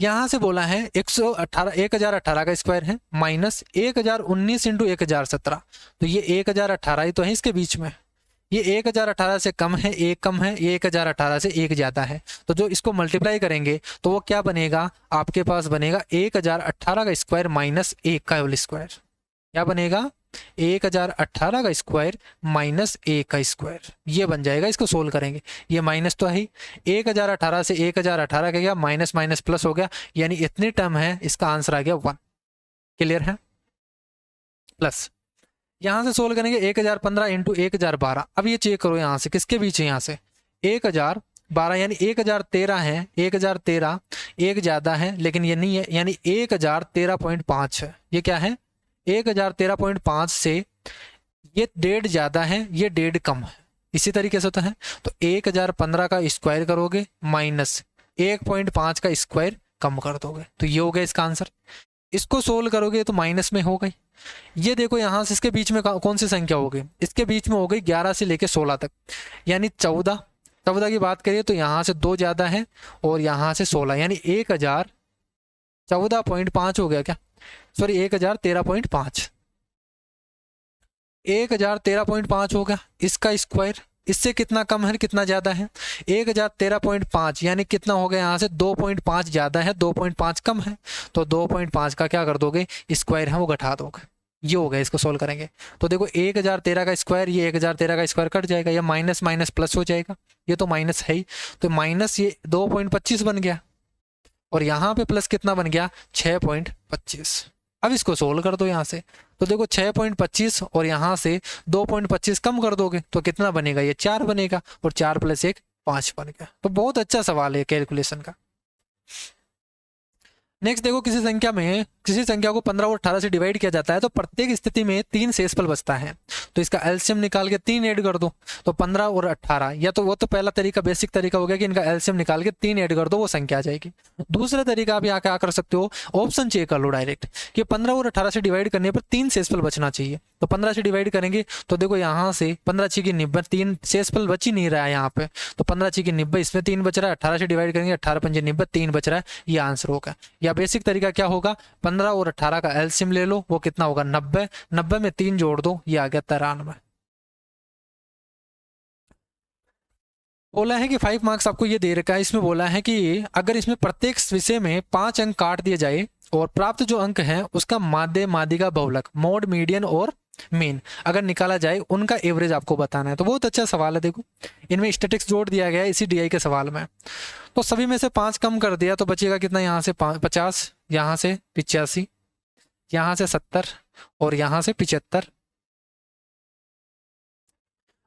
यहां से बोला है 1018 का स्क्वायर है माइनस 1019 इंटू 1017, तो ये 1018 ही तो है इसके बीच में, ये 1018 से कम है, एक कम है, ये 1018 से एक ज्यादा है, तो जो इसको मल्टीप्लाई करेंगे तो वो क्या बनेगा, आपके पास बनेगा 1018 का स्क्वायर माइनस 1 का होल स्क्वायर। क्या बनेगा 1018 का स्क्वायर माइनस 1 का स्क्वायर, ये बन जाएगा। इसको सोल्व करेंगे, ये माइनस तो है ही, 1018 से 1018 का गया माइनस माइनस प्लस हो गया, यानी इतनी टर्म है, इसका आंसर आ गया 1। क्लियर है। प्लस यहां से सोल्व करेंगे 1015 इंटू 1012। अब ये चेक करो यहाँ से किसके बीच है, यहाँ से 1012 यानी 1013 है, 1013 एक ज्यादा है लेकिन ये नहीं है, यानी 1013.5 है। ये क्या है 1013.5 से ये 1.5 ज्यादा है, ये 1.5 कम है, इसी तरीके से होता है। तो 1015 का स्क्वायर करोगे माइनस 1.5 का स्क्वायर कम कर दोगे, तो ये हो गया इसका आंसर। इसको सोल्व करोगे तो माइनस में हो गई। ये देखो यहाँ से इसके बीच में कौन सी संख्या हो गई, इसके बीच में हो गई 11 से लेके 16 तक, यानी 14 की बात करिए तो यहाँ से 2 ज्यादा है और यहाँ से 16, यानी 1014.5 हो गया क्या, सॉरी 1013.5, 1013.5 हो गया। इसका स्क्वायर इससे कितना कम है कितना ज्यादा है, 1013.5 यानी कितना हो गया, यहाँ से 2.5 ज्यादा है 2.5 कम है, तो 2.5 का क्या कर दोगे स्क्वायर है वो घटा दोगे, ये हो गया। इसको सोल्व करेंगे तो देखो 1013 का स्क्वायर, ये 1013 का स्क्वायर कट जाएगा, ये माइनस माइनस प्लस हो जाएगा, ये तो माइनस है ही, तो माइनस ये 2.25 बन गया और यहाँ पे प्लस कितना बन गया 6.25। अब इसको सोल्व कर दो यहाँ से, तो देखो 6.25 और यहाँ से 2.25 कम कर दोगे तो कितना बनेगा, ये 4 बनेगा, और 4 प्लस 1 5 बन गया। तो बहुत अच्छा सवाल है कैलकुलेशन का। नेक्स्ट देखो किसी संख्या को 15 और 18 से डिवाइड किया जाता है तो प्रत्येक स्थिति में 3 शेषफल बचता है, तो इसका एलसीएम निकाल के 3 ऐड कर दो, तो 15 और 18, या तो वो तो पहला तरीका बेसिक तरीका हो गया कि इनका एलसीएम निकाल के 3 ऐड कर दो, वो संख्या आ जाएगी। दूसरा तरीका आप यहाँ क्या कर सकते हो, ऑप्शन चेक कर लो डायरेक्ट कि 15 और 18 से डिवाइड करने पर 3 शेषफल बचना चाहिए, तो 15 से डिवाइड करेंगे तो देखो यहाँ से 15 6 की 90, 3 शेषफल बच ही नहीं रहा है यहाँ पे, तो 15 6 की 90, इसमें 3 बच रहा है, 18 से डिवाइड करेंगे 18 5 90, 3 बच रहा है, ये आंसर होगा। या बेसिक तरीका क्या होगा, 15 और 18 का एलसीएम ले लो, वो कितना होगा 90, 90 में 3 जोड़ दो, ये आ गया 93। बोला है कि 5 मार्क्स आपको ये दे रखा है, इसमें बोला है कि अगर इसमें प्रत्येक विषय में 5 अंक काट दिए जाए और प्राप्त जो अंक है उसका माध्य माध्यिका बहुलक मोड मीडियन और मीन अगर निकाला जाए, उनका एवरेज आपको बताना है। तो बहुत अच्छा सवाल है, देखो इनमें स्टैटिस्टिक्स जोड़ दिया गया है इसी डीआई के सवाल में। तो सभी में से 5 कम कर दिया तो बचेगा कितना, यहाँ से 50, यहाँ से 85, यहाँ से 70 और यहाँ से 75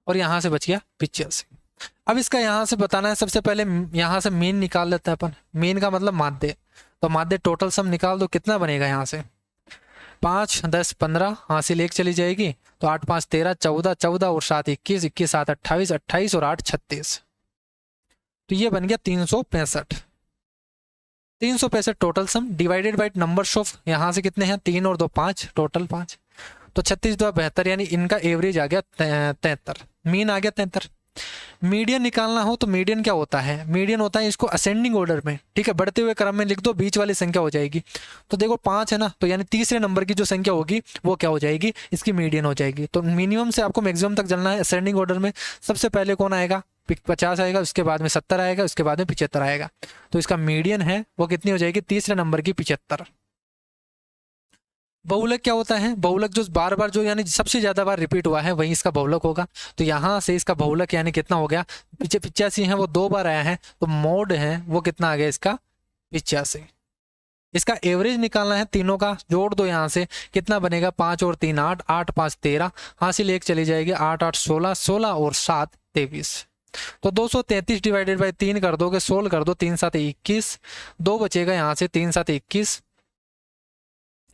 और यहाँ से बच गया 85। अब इसका यहाँ से बताना है, सबसे पहले यहाँ से मीन निकाल लेते हैं अपन, मीन का मतलब माध्य, तो माध्य टोटल सम निकाल दो, कितना बनेगा यहाँ से 5 10 15 हासिल 1 चली जाएगी, तो 8 5 13 14 14 और 7 21 21 7 28 28 और 8 36, तो ये बन गया 365 total sum divided by numbers of, यहाँ से कितने हैं 3 और 2 5, टोटल 5, तो 36 2 72, यानी इनका एवरेज आ गया 73, मीन आ गया 73। मीडियन निकालना हो तो मीडियन क्या होता है, मीडियन होता है इसको असेंडिंग ऑर्डर में, ठीक है, बढ़ते हुए क्रम में लिख दो, बीच वाली संख्या हो जाएगी। तो देखो 5 है ना, तो यानी तीसरे नंबर की जो संख्या होगी वो क्या हो जाएगी, इसकी मीडियन हो जाएगी। तो मिनिमम से आपको मैक्सिमम तक चलना है असेंडिंग ऑर्डर में। सबसे पहले कौन आएगा 50 आएगा, उसके बाद में 70 आएगा, उसके बाद में 75 आएगा, तो इसका मीडियन है वो कितनी हो जाएगी, तीसरे नंबर की 75। बहुलक क्या होता है, बहुलक जो बार बार जो यानी सबसे ज्यादा बार रिपीट हुआ है वही इसका बहुलक होगा, तो यहाँ से इसका बहुलक यानी कितना हो गया, पीछे 85 है वो 2 बार आया है, तो मोड है वो कितना आ गया इसका 85। इसका एवरेज निकालना है, तीनों का जोड़ दो, यहाँ से कितना बनेगा 5 और 3 8, 8 5 13, हासिल 1 चली जाएगी, 8 8 16, 16 और 7 23, तो 233 डिवाइडेड बाई 3 कर दोगे, सोल्व कर दो, 3 7 21, 2 बचेगा यहाँ से 3 7 21,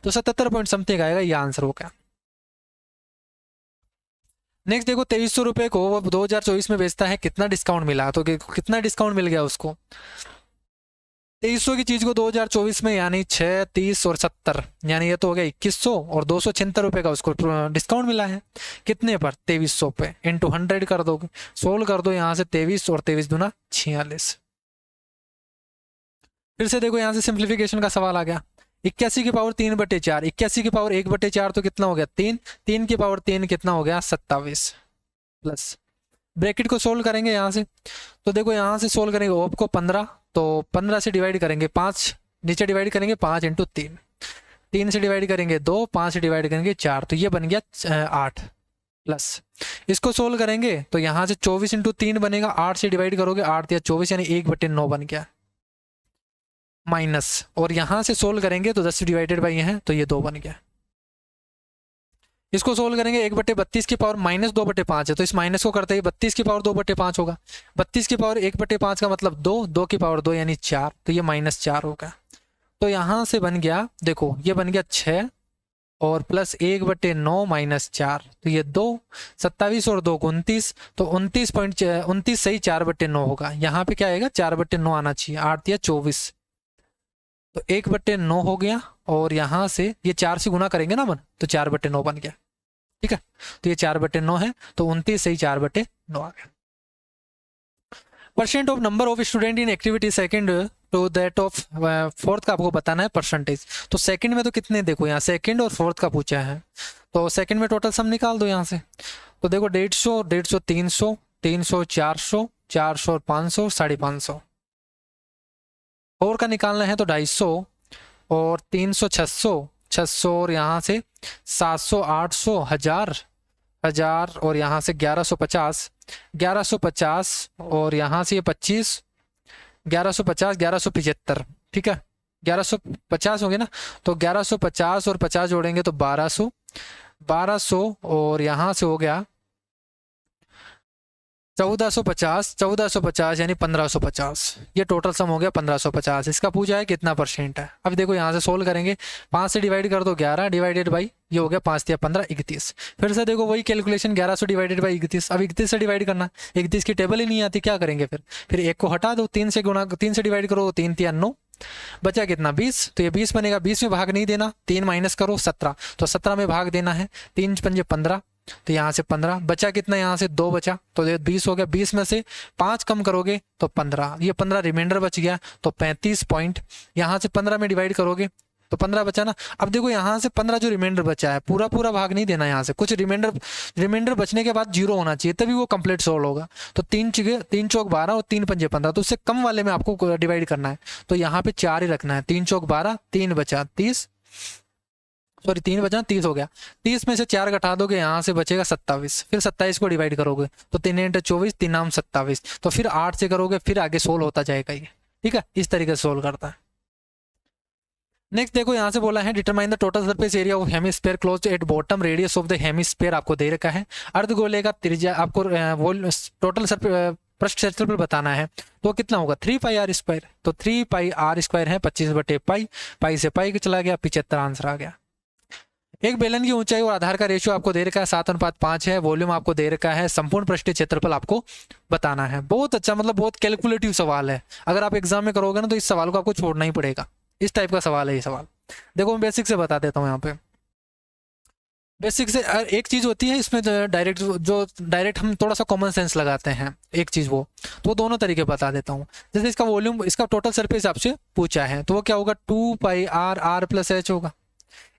तो 77 पॉइंट समथिंग आएगा, ये आंसर हो गया। नेक्स्ट देखो 2300 रुपये को वो 2024 में बेचता है, कितना डिस्काउंट मिला, तो कितना डिस्काउंट मिल गया उसको 2300 की चीज को 2024 में, यानी 6, 30 और 70, यानी ये तो हो गया 2100 और 276 रुपये का उसको डिस्काउंट मिला है। कितने पर 2300 पे, इंटू 100 कर दोगे, सोल्व कर दो यहाँ से 23 और 23 दूना 46। फिर से देखो यहाँ से सिंप्लीफिकेशन का सवाल आ गया। 81 की पावर 3/4, 81 की पावर 1/4 तो कितना हो गया 3, 3 की पावर 3 कितना हो गया 27, प्लस ब्रैकेट को सोल्व करेंगे यहाँ से, तो देखो यहाँ से सोल्व करेंगे ओप को 15, तो 15 से डिवाइड करेंगे 5, नीचे डिवाइड करेंगे 5 इंटू 3, 3 से डिवाइड करेंगे 2, 5 से डिवाइड करेंगे 4, तो ये बन गया 8, प्लस इसको सोल्व करेंगे तो यहाँ से 24 इंटू 3 बनेगा, 8 से डिवाइड करोगे 8 या 24 यानी 1/9 बन गया, माइनस, और यहाँ से सोल्व करेंगे तो 10 डिवाइडेड बाई है तो ये 2 बन गया। इसको सोल्व करेंगे 1/32 की पावर माइनस 2/5 है, तो इस माइनस को करते ही 32 की पावर 2/5 होगा, 32 की पावर 1/5 का मतलब 2, 2 की पावर 2 यानी 4, तो ये -4 होगा। तो यहाँ से बन गया, देखो ये बन गया 6 और प्लस 1/9 माइनस 4, तो ये 2, 27 और 2 29, तो 29 सही 4/9 होगा। यहाँ पे क्या आएगा 4/9 आना चाहिए, 8 या 24, तो 1/9 हो गया, और यहाँ से ये 4 से गुना करेंगे ना अपन, तो 4/9 बन गया। ठीक है, तो ये 4/9 है, तो 29 से ही 4/9 आ गया। Percent of number of student in activity second to that of fourth का आपको बताना है परसेंटेज। तो सेकंड में तो कितने, देखो यहाँ सेकंड और फोर्थ का पूछा है, तो सेकंड में टोटल सम निकाल दो यहाँ से। तो देखो 150, 150 300, 300 400, 400 और 500, 550। फोर का निकालना है तो 250, और 300 600, 600 और यहाँ से 700, 800, 1000, 1000 और यहाँ से 1150, 1150 और यहाँ से ये 25, 1150, 1175। ठीक है, 1150 होंगे ना, तो 1150 और 50 जोड़ेंगे तो 1200, 1200 और यहाँ से हो गया 1450, 1450 यानी 1550, ये टोटल सम हो गया 1550। इसका पूछा है कितना परसेंट है। अब देखो यहाँ से सोल्व करेंगे, 5 से डिवाइड कर दो 11 डिवाइडेड बाई, ये हो गया 5 या 15 31। फिर से देखो वही कैलकुलेशन 1100 डिवाइडेड बाई 31, अब 31 से डिवाइड करना, 31 की टेबल ही नहीं आती, क्या करेंगे फिर 1 को हटा दो, 3 से गुणा, 3 से डिवाइड करो 3 या 9, बचा कितना 20, तो ये 20 बनेगा, 20 में भाग नहीं देना, 3 माइनस करो 17, तो 17 में भाग देना है, 3 पंजे 15, तो यहाँ से 15 बचा, कितना यहाँ से 2 बचा, तो ये 20 हो गया, 20 में से 5 कम करोगे तो 15, ये 15 रिमाइंडर बच गया, तो 35 पॉइंट, यहाँ से 15 में डिवाइड करोगे तो 15 बचा ना। अब देखो यहाँ से 15 जो रिमाइंडर बचा है पूरा पूरा भाग नहीं देना, यहाँ से कुछ रिमाइंडर बचने के बाद 0 होना चाहिए, तभी वो कंप्लीट सोल्व होगा। तो 3 चौक 12 और 3 पंजे 15, तो उससे कम वाले में आपको डिवाइड करना है, तो यहाँ पे 4 ही रखना है, 3 चौक 12, 3 बचा 30, सॉरी 3 बचा 30 हो गया, 30 में से 4 घटा दोगे यहाँ से बचेगा 27, फिर 27 को डिवाइड करोगे तो 3 इंटू 24, 3 नाम 27, तो फिर 8 से करोगे, फिर आगे सोल्व होता जाएगा ये। ठीक है, इस तरीके से सोल्व करता है। नेक्स्ट देखो यहाँ से बोला है determine the total surface area of hemisphere close at bottom radius of the hemisphere, आपको दे रखा है। अर्धगोले का त्रिज्या आपको टोटल पृष्ठ क्षेत्रफल बताना है, तो कितना होगा 3 पाई आर स्क्वायर, तो 3 पाई आर स्क्वायर है 25/पाई, पाई से पाई चला गया 75 आंसर आ गया। एक बेलन की ऊंचाई और आधार का रेशियो आपको दे रखा है 7:5 है, वॉल्यूम आपको दे रखा है, संपूर्ण पृष्ठीय क्षेत्रफल आपको बताना है। बहुत अच्छा, मतलब बहुत कैलकुलेटिव सवाल है, अगर आप एग्जाम में करोगे ना तो इस सवाल को आपको छोड़ना ही पड़ेगा, इस टाइप का सवाल है ये सवाल। देखो मैं बेसिक से बता देता हूँ यहाँ पे। बेसिक से एक चीज होती है इसमें डायरेक्ट हम थोड़ा सा कॉमन सेंस लगाते हैं, एक चीज वो, तो दोनों तरीके बता देता हूँ। जैसे इसका वॉल्यूम, इसका टोटल सरफेस आपसे पूछा है, तो वो क्या होगा 2 pi are, are plus H होगा।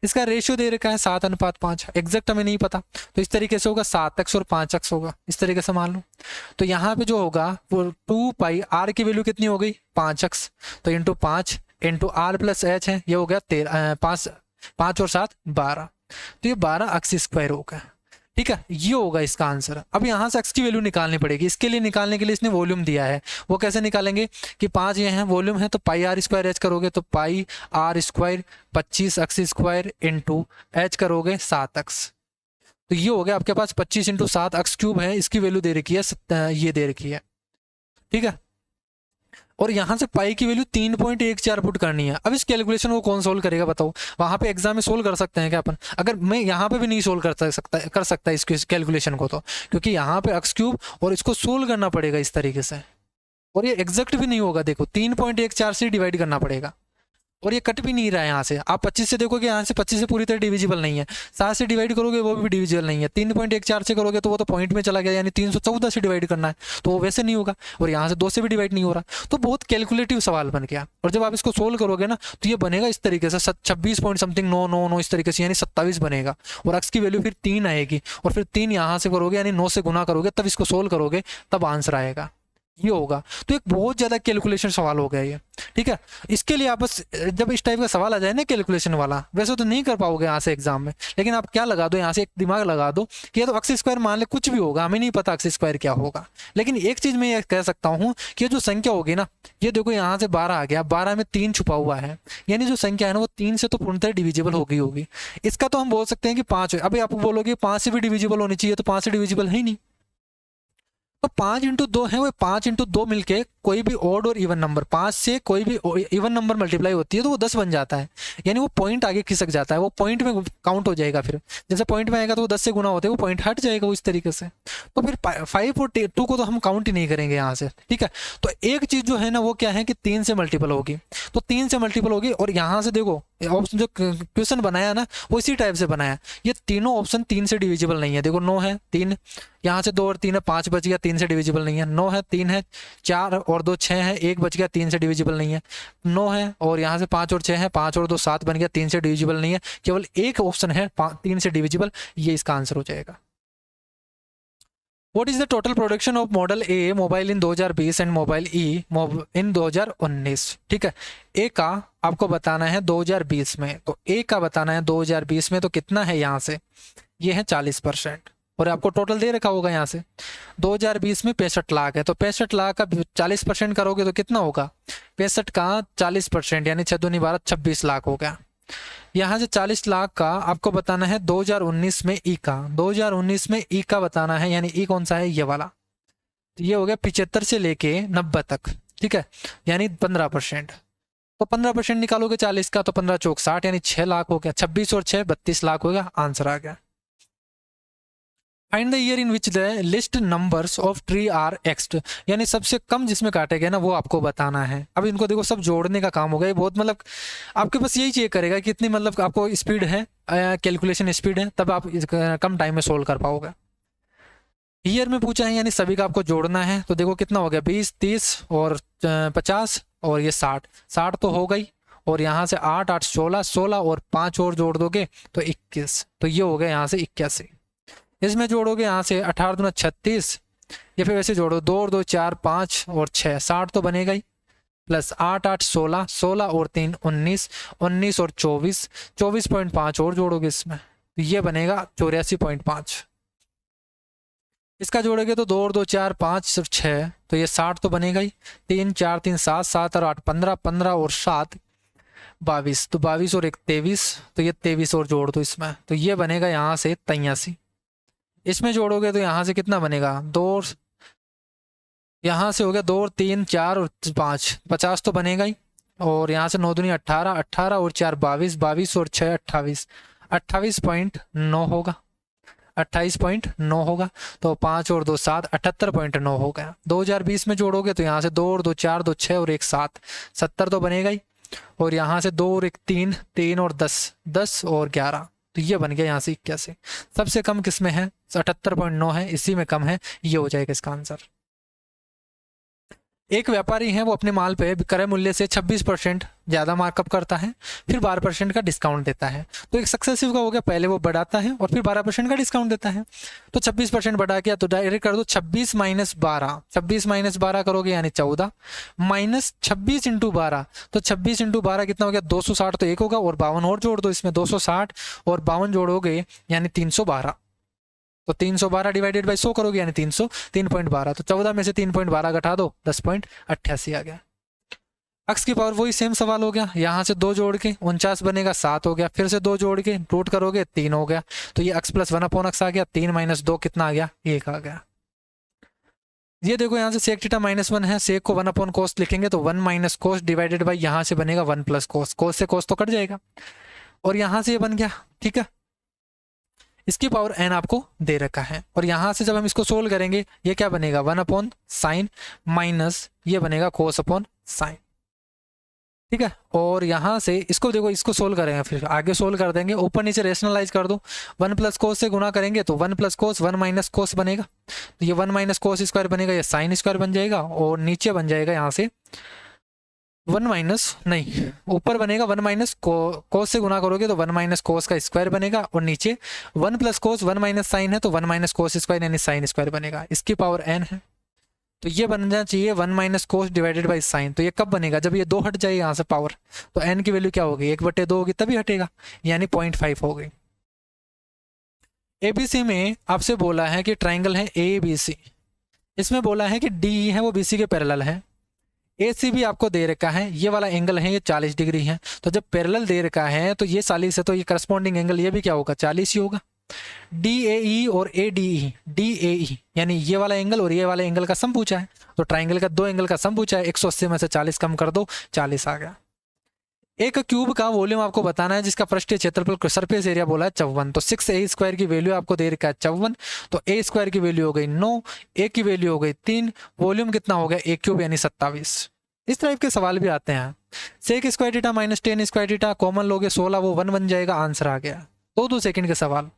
इसका रेशियो दे रखा है 7:5, एग्जैक्ट हमें नहीं पता, तो इस तरीके से होगा 7x और 5x होगा, इस तरीके से मान लो। तो यहाँ पे जो होगा वो 2 पाई आर की वैल्यू कितनी हो गई 5x, तो into 5 into R plus H है, ये हो गया 13, 5 और 7 12, तो ये 12 x स्क्वायर होगा। ठीक है, ये होगा इसका आंसर। अब यहाँ से x की वैल्यू निकालनी पड़ेगी, इसके लिए निकालने के लिए इसने वॉल्यूम दिया है, वो कैसे निकालेंगे कि 5 ये हैं वॉल्यूम है, तो पाई आर स्क्वायर एच करोगे तो pi R square 25x square into H करोगे 7x, तो ये हो गया आपके पास 25 इंटू 7 x क्यूब है, इसकी वैल्यू दे रखी है ये दे रखी है। ठीक है, और यहाँ से पाई की वैल्यू 3.14 पुट करनी है। अब इस कैलकुलेशन को कौन सोल्व करेगा बताओ? वहाँ पे एग्जाम में सोल्व कर सकते हैं क्या अपन? अगर मैं यहाँ पे भी नहीं सोल्व कर सकता इस कैलकुलेशन को, तो क्योंकि यहाँ पे एक्स क्यूब और इसको सोल्व करना पड़ेगा इस तरीके से, और ये एग्जैक्ट भी नहीं होगा। देखो 3.14 से डिवाइड करना पड़ेगा, और ये कट भी नहीं रहा है यहाँ से। आप 25 से देखोगे, यहाँ से 25 से पूरी तरह डिविजिबल नहीं है। 7 से डिवाइड करोगे वो भी डिविजिबल नहीं है। 3.14 से करोगे तो वो तो पॉइंट में चला गया, यानी 314 से डिवाइड करना है तो वो वैसे नहीं होगा। और यहाँ से 2 से भी डिवाइड नहीं हो रहा, तो बहुत कैलकुलेटिव सवाल बन गया। और जब आप इसको सोल्व करोगे ना तो ये बनेगा इस तरीके से 26 पॉइंट समथिंग 999 इस तरीके से, यानी 27 बनेगा। और एक्स की वैल्यू फिर 3 आएगी, और फिर 3 यहाँ से करोगे यानी 9 से गुना करोगे, तब इसको सोल्व करोगे तब आंसर आएगा, ये होगा। तो एक बहुत ज़्यादा कैलकुलेशन सवाल हो गया ये, ठीक है। इसके लिए आप बस जब इस टाइप का सवाल आ जाए ना कैलकुलेशन वाला, वैसे तो नहीं कर पाओगे यहाँ से एग्जाम में, लेकिन आप क्या लगा दो यहाँ से, एक दिमाग लगा दो कि ये तो एक्स स्क्वायर मान ले, कुछ भी होगा, हमें नहीं पता एक्स स्क्वायर क्या होगा। लेकिन एक चीज़ मैं ये कह सकता हूँ कि ये जो संख्या होगी ना, ये देखो यहाँ से 12 आ गया, 12 में 3 छुपा हुआ है, यानी जो संख्या है ना वो 3 से तो पूर्णतः डिविजिबल होगी। इसका तो हम बोल सकते हैं कि 5 है। अभी आप बोलोगे 5 से भी डिविजिबल होनी चाहिए, तो 5 से डिविजिबल है ही नहीं। तो 5 इंटू 2 है, वो 5 इंटू 2 मिलके कोई भी ऑड और इवन नंबर, 5 से कोई भी इवन नंबर मल्टीप्लाई होती है तो वो 10 बन जाता है, यानी वो पॉइंट आगे खिसक जाता है, वो पॉइंट में काउंट हो जाएगा। फिर जैसे पॉइंट में आएगा तो वो 10 से गुना होते हैं, वो पॉइंट हट जाएगा वो इस तरीके से। तो फिर 5 और 2 को तो हम काउंट ही नहीं करेंगे यहाँ से, ठीक है। तो एक चीज जो है ना वो क्या है कि 3 से मल्टीपल होगी, तो 3 से मल्टीपल होगी। और यहाँ से देखो ऑप्शन जो क्वेश्चन बनाया ना वो इसी टाइप से बनाया, ये तीनों ऑप्शन 3 से डिविजिबल नहीं है। देखो 9 है, 3, यहाँ से 2 और 3 है, 5 बच गया, 3 से डिविजिबल नहीं है। 9 है, 3 है, 4 और 2 6 है, 1 बच गया, 3 से डिविजिबल नहीं है। 9 है और यहाँ से 5 और 6 है, 5 और 2 7 बन गया, 3 से डिविजिबल नहीं है। केवल एक ऑप्शन है 3 से डिविजिबल, ये इसका आंसर हो जाएगा। What is the total production of model A mobile in 2020 and mobile E in 2019? ठीक है, ए का आपको बताना है 2020 में, तो ए का बताना है 2020 में, तो कितना है यहाँ से, ये है 40%, और आपको टोटल दे रखा होगा यहाँ से 2020 में 65 लाख है, तो 65 लाख का 40% करोगे तो कितना होगा, 65 का 40% यानी 6 दूनी 12, 26 लाख हो गया। यहाँ से 40 लाख का आपको बताना है 2019 में ई का, 2019 में ई का बताना है, यानी ई कौन सा है, ये वाला। तो ये हो गया 75 से लेके 90 तक, ठीक है, यानी 15%। तो 15% निकालोगे 40 का, तो 15 चौक 60, यानी 6 लाख हो गया। 26 और 6 32 लाख हो गया, आंसर आ गया। Find the year in which the list numbers of tree are axed, यानी सबसे कम जिसमें काटे गए ना वो आपको बताना है। अब इनको देखो सब जोड़ने का काम होगा, ये बहुत मतलब आपके पास यही चेक करेगा कि इतनी मतलब आपको स्पीड है, कैलकुलेशन स्पीड है, तब आप कम टाइम में सोल्व कर पाओगे। ईयर में पूछा है यानी सभी का आपको जोड़ना है, तो देखो कितना हो गया, 20 30 और 50 और ये 60 तो हो गई। और यहाँ से 8 8 16 16 और 5 और जोड़ दोगे तो 21, तो ये हो गया यहाँ से 81। इसमें जोड़ोगे यहाँ से 18 दूना 36, या फिर वैसे जोड़ो 2 और 2 4 5 और 6 60 तो बनेगा ही, प्लस 8 8 16 16 और 3 19 19 और 24 24.5 और जोड़ोगे इसमें, तो ये बनेगा 84.5। इसका जोड़ोगे तो 2 और 2 4 5 और 6, तो ये 60 तो बनेगा ही। 3 4 3 7 7 और 8 15 15 और 7 22, तो 22 और 1 23, तो ये 23 और जोड़ दो इसमें, तो ये बनेगा यहाँ से 83। इसमें जोड़ोगे तो यहाँ से कितना बनेगा, 2, यहाँ से हो गया 2 और 3 4 और 5 50 तो बनेगा ही। और यहाँ से 9 दूनी 18 18 और 4 22 22 और 6 28 28.9 होगा, 28.9 होगा। तो 5 और 2 7 78.9 हो गया। 2020 में जोड़ोगे तो यहाँ से 2 और 2 4 2 6 और 1 7 70 तो बनेगा ही। और यहाँ से 2 और 1 3 3 और 10 10 और 11, तो ये बन गया यहाँ से 81। सबसे कम किस में है, 78.9 है, इसी में कम है, ये हो जाएगा इसका आंसर। एक व्यापारी है, वो अपने माल पे क्रय मूल्य से 26% ज़्यादा मार्कअप करता है, फिर 12% का डिस्काउंट देता है। तो एक सक्सेसिव का हो गया, पहले वो बढ़ाता है और फिर 12% का डिस्काउंट देता है। तो 26% बढ़ा के तो डायरेक्ट कर दो 26 माइनस 12, 26 माइनस 12 करोगे यानी 14, माइनस 26 इंटू 12, तो 26 इंटू 12 कितना हो गया, 260 तो एक होगा, और 52 और जोड़ दो इसमें, 260 और 52 जोड़ोगे यानी 312। तो 312 डिवाइडेड बाई 100 करोगे यानी 300, 3.12, तो 14 में से 3.12 घटा दो 10.88 आ गया। एक्स की पावर वही सेम सवाल हो गया, यहाँ से 2 जोड़ के 49 बनेगा 7 हो गया, फिर से 2 जोड़ के रूट करोगे 3 हो गया, तो ये x प्लस 1 अपॉन एक्स आ गया। 3 माइनस 2 कितना आ गया, 1 आ गया। ये देखो यहाँ से सेक थीटा -1 है, सेक को 1 अपॉन कोस लिखेंगे तो 1 माइनस कोस डिवाइडेड बाई यहाँ से बनेगा 1 प्लस कोस, कोस से कोस तो कट जाएगा और यहाँ से ये बन गया। ठीक है, इसकी पावर n आपको दे रखा है और यहाँ से जब हम इसको सोल्व करेंगे ये क्या बनेगा 1 अपॉन साइन माइनस ये बनेगा कोस अपॉन साइन। ठीक है, और यहाँ से इसको देखो, इसको सोल्व करेंगे, फिर आगे सोल्व कर देंगे, ऊपर नीचे रेशनलाइज कर दो, 1 प्लस कोस से गुना करेंगे तो 1 प्लस कोस 1 माइनस कोस बनेगा, तो ये 1 माइनस कोस स्क्वायर बनेगा, ये साइन स्क्वायर बन जाएगा और नीचे बन जाएगा यहाँ से 1 माइनस, नहीं ऊपर बनेगा 1 माइनस कोस से गुना करोगे तो 1 माइनस कोस का स्क्वायर बनेगा और नीचे 1 प्लस कोस 1 माइनस साइन है तो 1 माइनस कोस स्क्वायर यानी साइन स्क्वायर बनेगा, इसकी पावर n है। तो ये बनना चाहिए 1 minus cos divided by sine, तो ये कब बनेगा जब ये 2 हट जाए यहाँ से पावर, तो n की वैल्यू क्या होगी 1/2 होगी तभी हटेगा, यानी 0.5 हो गई। ABC में आपसे बोला है कि ट्राइंगल है ABC, इसमें बोला है कि D है वो BC के पैरेलल है, AC भी आपको दे रखा है, ये वाला एंगल है ये 40 डिग्री है, तो जब पैरेलल दे रखा है तो ये 40 है तो ये करस्पॉन्डिंग एंगल ये भी क्या होगा 40 ही होगा। DAE और ADE, DAE यानी ये वाला एंगल और ये वाला एंगल का सम पूछा है, तो ट्राइंगल का 2 एंगल का सम पूछा है, 180 में से 40 कम कर दो 40 आ गया। एक क्यूब का वॉल्यूम आपको बताना है जिसका पृष्ठीय क्षेत्रफल सरफेस एरिया बोला है 54, तो 6a स्क्वायर की वैल्यू आपको दे रखा है 54, तो a स्क्वायर की वैल्यू हो गई 9, a की वैल्यू हो गई 3, वॉल्यूम कितना हो गया a क्यूब यानी 27। इस टाइप के सवाल भी आते हैं। Sec square theta minus tan square theta common लोगे 16 वो 1 बन जाएगा, आंसर आ गया। 2 सेकंड के सवाल।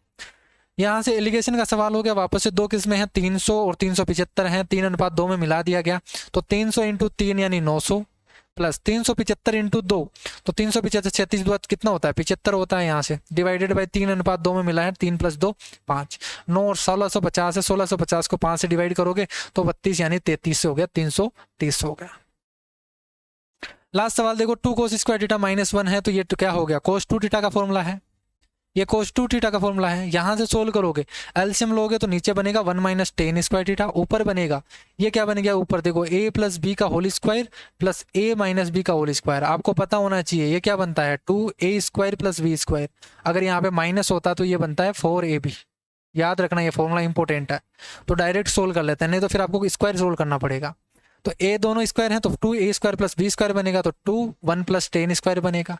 यहाँ से एलिगेशन का सवाल हो गया, वापस से 2 किस्में हैं 300 और 375 हैं, 3:2 में मिला दिया गया, तो 300 इंटू 3 यानी 900 प्लस 375 इंटू 2 तो 375 36 2 कितना होता है 75 होता है, यहाँ से डिवाइडेड बाई 3:2 में मिला है 3 + 2 5, 9 और 1650 है, 1650 को 5 से डिवाइड करोगे तो 32 यानी 33 से हो गया, 330 हो गया। लास्ट सवाल देखो, 2 cos स्क्वायर थीटा -1 है तो ये तो क्या हो गया cos 2 थीटा का फॉर्मूला है, ये cos 2 थीटा का फॉर्मूला है। यहाँ से सोल्व करोगे एलसीएम लोगे तो नीचे बनेगा 1 - tan स्क्वायर थीटा, ऊपर बनेगा ये क्या बन गया, ऊपर देखो a + b का whole square plus a - b का होल स्क्वायर। आपको पता होना चाहिए ये क्या बनता है 2a square plus b square, अगर यहाँ पे माइनस होता तो ये बनता है 4ab। याद रखना ये फॉर्मूला इंपॉर्टेंट है, तो डायरेक्ट सोल्व कर लेते हैं, नहीं तो फिर आपको स्क्वायर सोल्व करना पड़ेगा। तो a दोनों स्क्वायर हैं तो 2a square plus b square बनेगा, तो 2 1 + tan स्क्वायर बनेगा,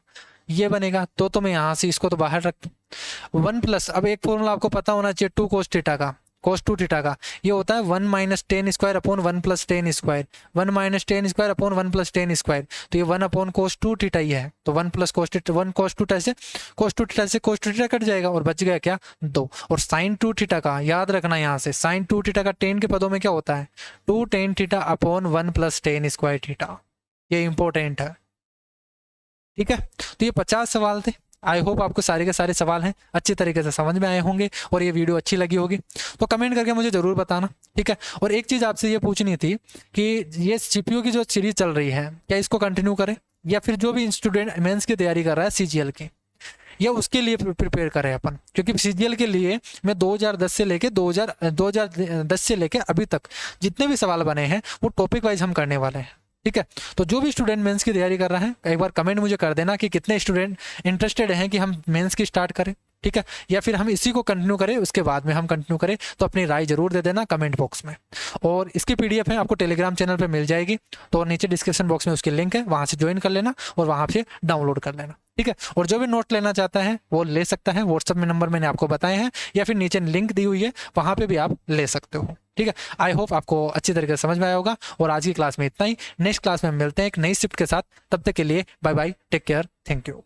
ये बनेगा। तो मैं यहाँ से इसको तो बाहर रख दूँ 1 प्लस, अब एक फॉर्मूला आपको पता होना चाहिए 2 cos थीटा का, cos 2 थीटा का ये होता है 1 - tan square upon 1 + tan square, 1 - tan square upon 1 + tan square, तो ये 1 अपॉन cos 2 थीटा ही है, तो 1 + cos थीटा 1 cos 2 थीटा से cos 2 थीटा से cos 2 थीटा कट जाएगा और बच गया क्या 2। और sin 2 थीटा का याद रखना, यहाँ से sin 2 थीटा का tan के पदों में क्या होता है 2 tan theta upon 1 + tan square theta, ये इंपॉर्टेंट है। ठीक है, तो ये 50 सवाल थे। आई होप आपको सारे के सारे सवाल हैं अच्छी तरीके से समझ में आए होंगे और ये वीडियो अच्छी लगी होगी, तो कमेंट करके मुझे ज़रूर बताना। ठीक है, और एक चीज़ आपसे ये पूछनी थी कि ये सीपीयू की जो सीरीज चल रही है क्या इसको कंटिन्यू करें, या फिर जो भी स्टूडेंट मेंस की तैयारी कर रहा है सीजीएल की, या उसके लिए प्रिपेयर करें अपन, क्योंकि सीजीएल के लिए मैं 2010 से लेके 2010 से लेके अभी तक जितने भी सवाल बने हैं वो टॉपिक वाइज हम करने वाले हैं। ठीक है, तो जो भी स्टूडेंट मेंस की तैयारी कर रहा है एक बार कमेंट मुझे कर देना कि कितने स्टूडेंट इंटरेस्टेड हैं कि हम मेंस की स्टार्ट करें, ठीक है, या फिर हम इसी को कंटिन्यू करें उसके बाद में हम कंटिन्यू करें, तो अपनी राय जरूर दे देना कमेंट बॉक्स में। और इसकी पीडीएफ है आपको टेलीग्राम चैनल पे मिल जाएगी, तो नीचे डिस्क्रिप्शन बॉक्स में उसकी लिंक है, वहाँ से ज्वाइन कर लेना और वहाँ से डाउनलोड कर लेना। ठीक है, और जो भी नोट लेना चाहता है वो ले सकता है, व्हाट्सएप में नंबर मैंने आपको बताए हैं या फिर नीचे लिंक दी हुई है वहाँ पे भी आप ले सकते हो। ठीक है, आई होप आपको अच्छी तरीके से समझ में आया होगा, और आज की क्लास में इतना ही। नेक्स्ट क्लास में मिलते हैं एक नई शिफ्ट के साथ, तब तक के लिए bye bye, take care, thank you.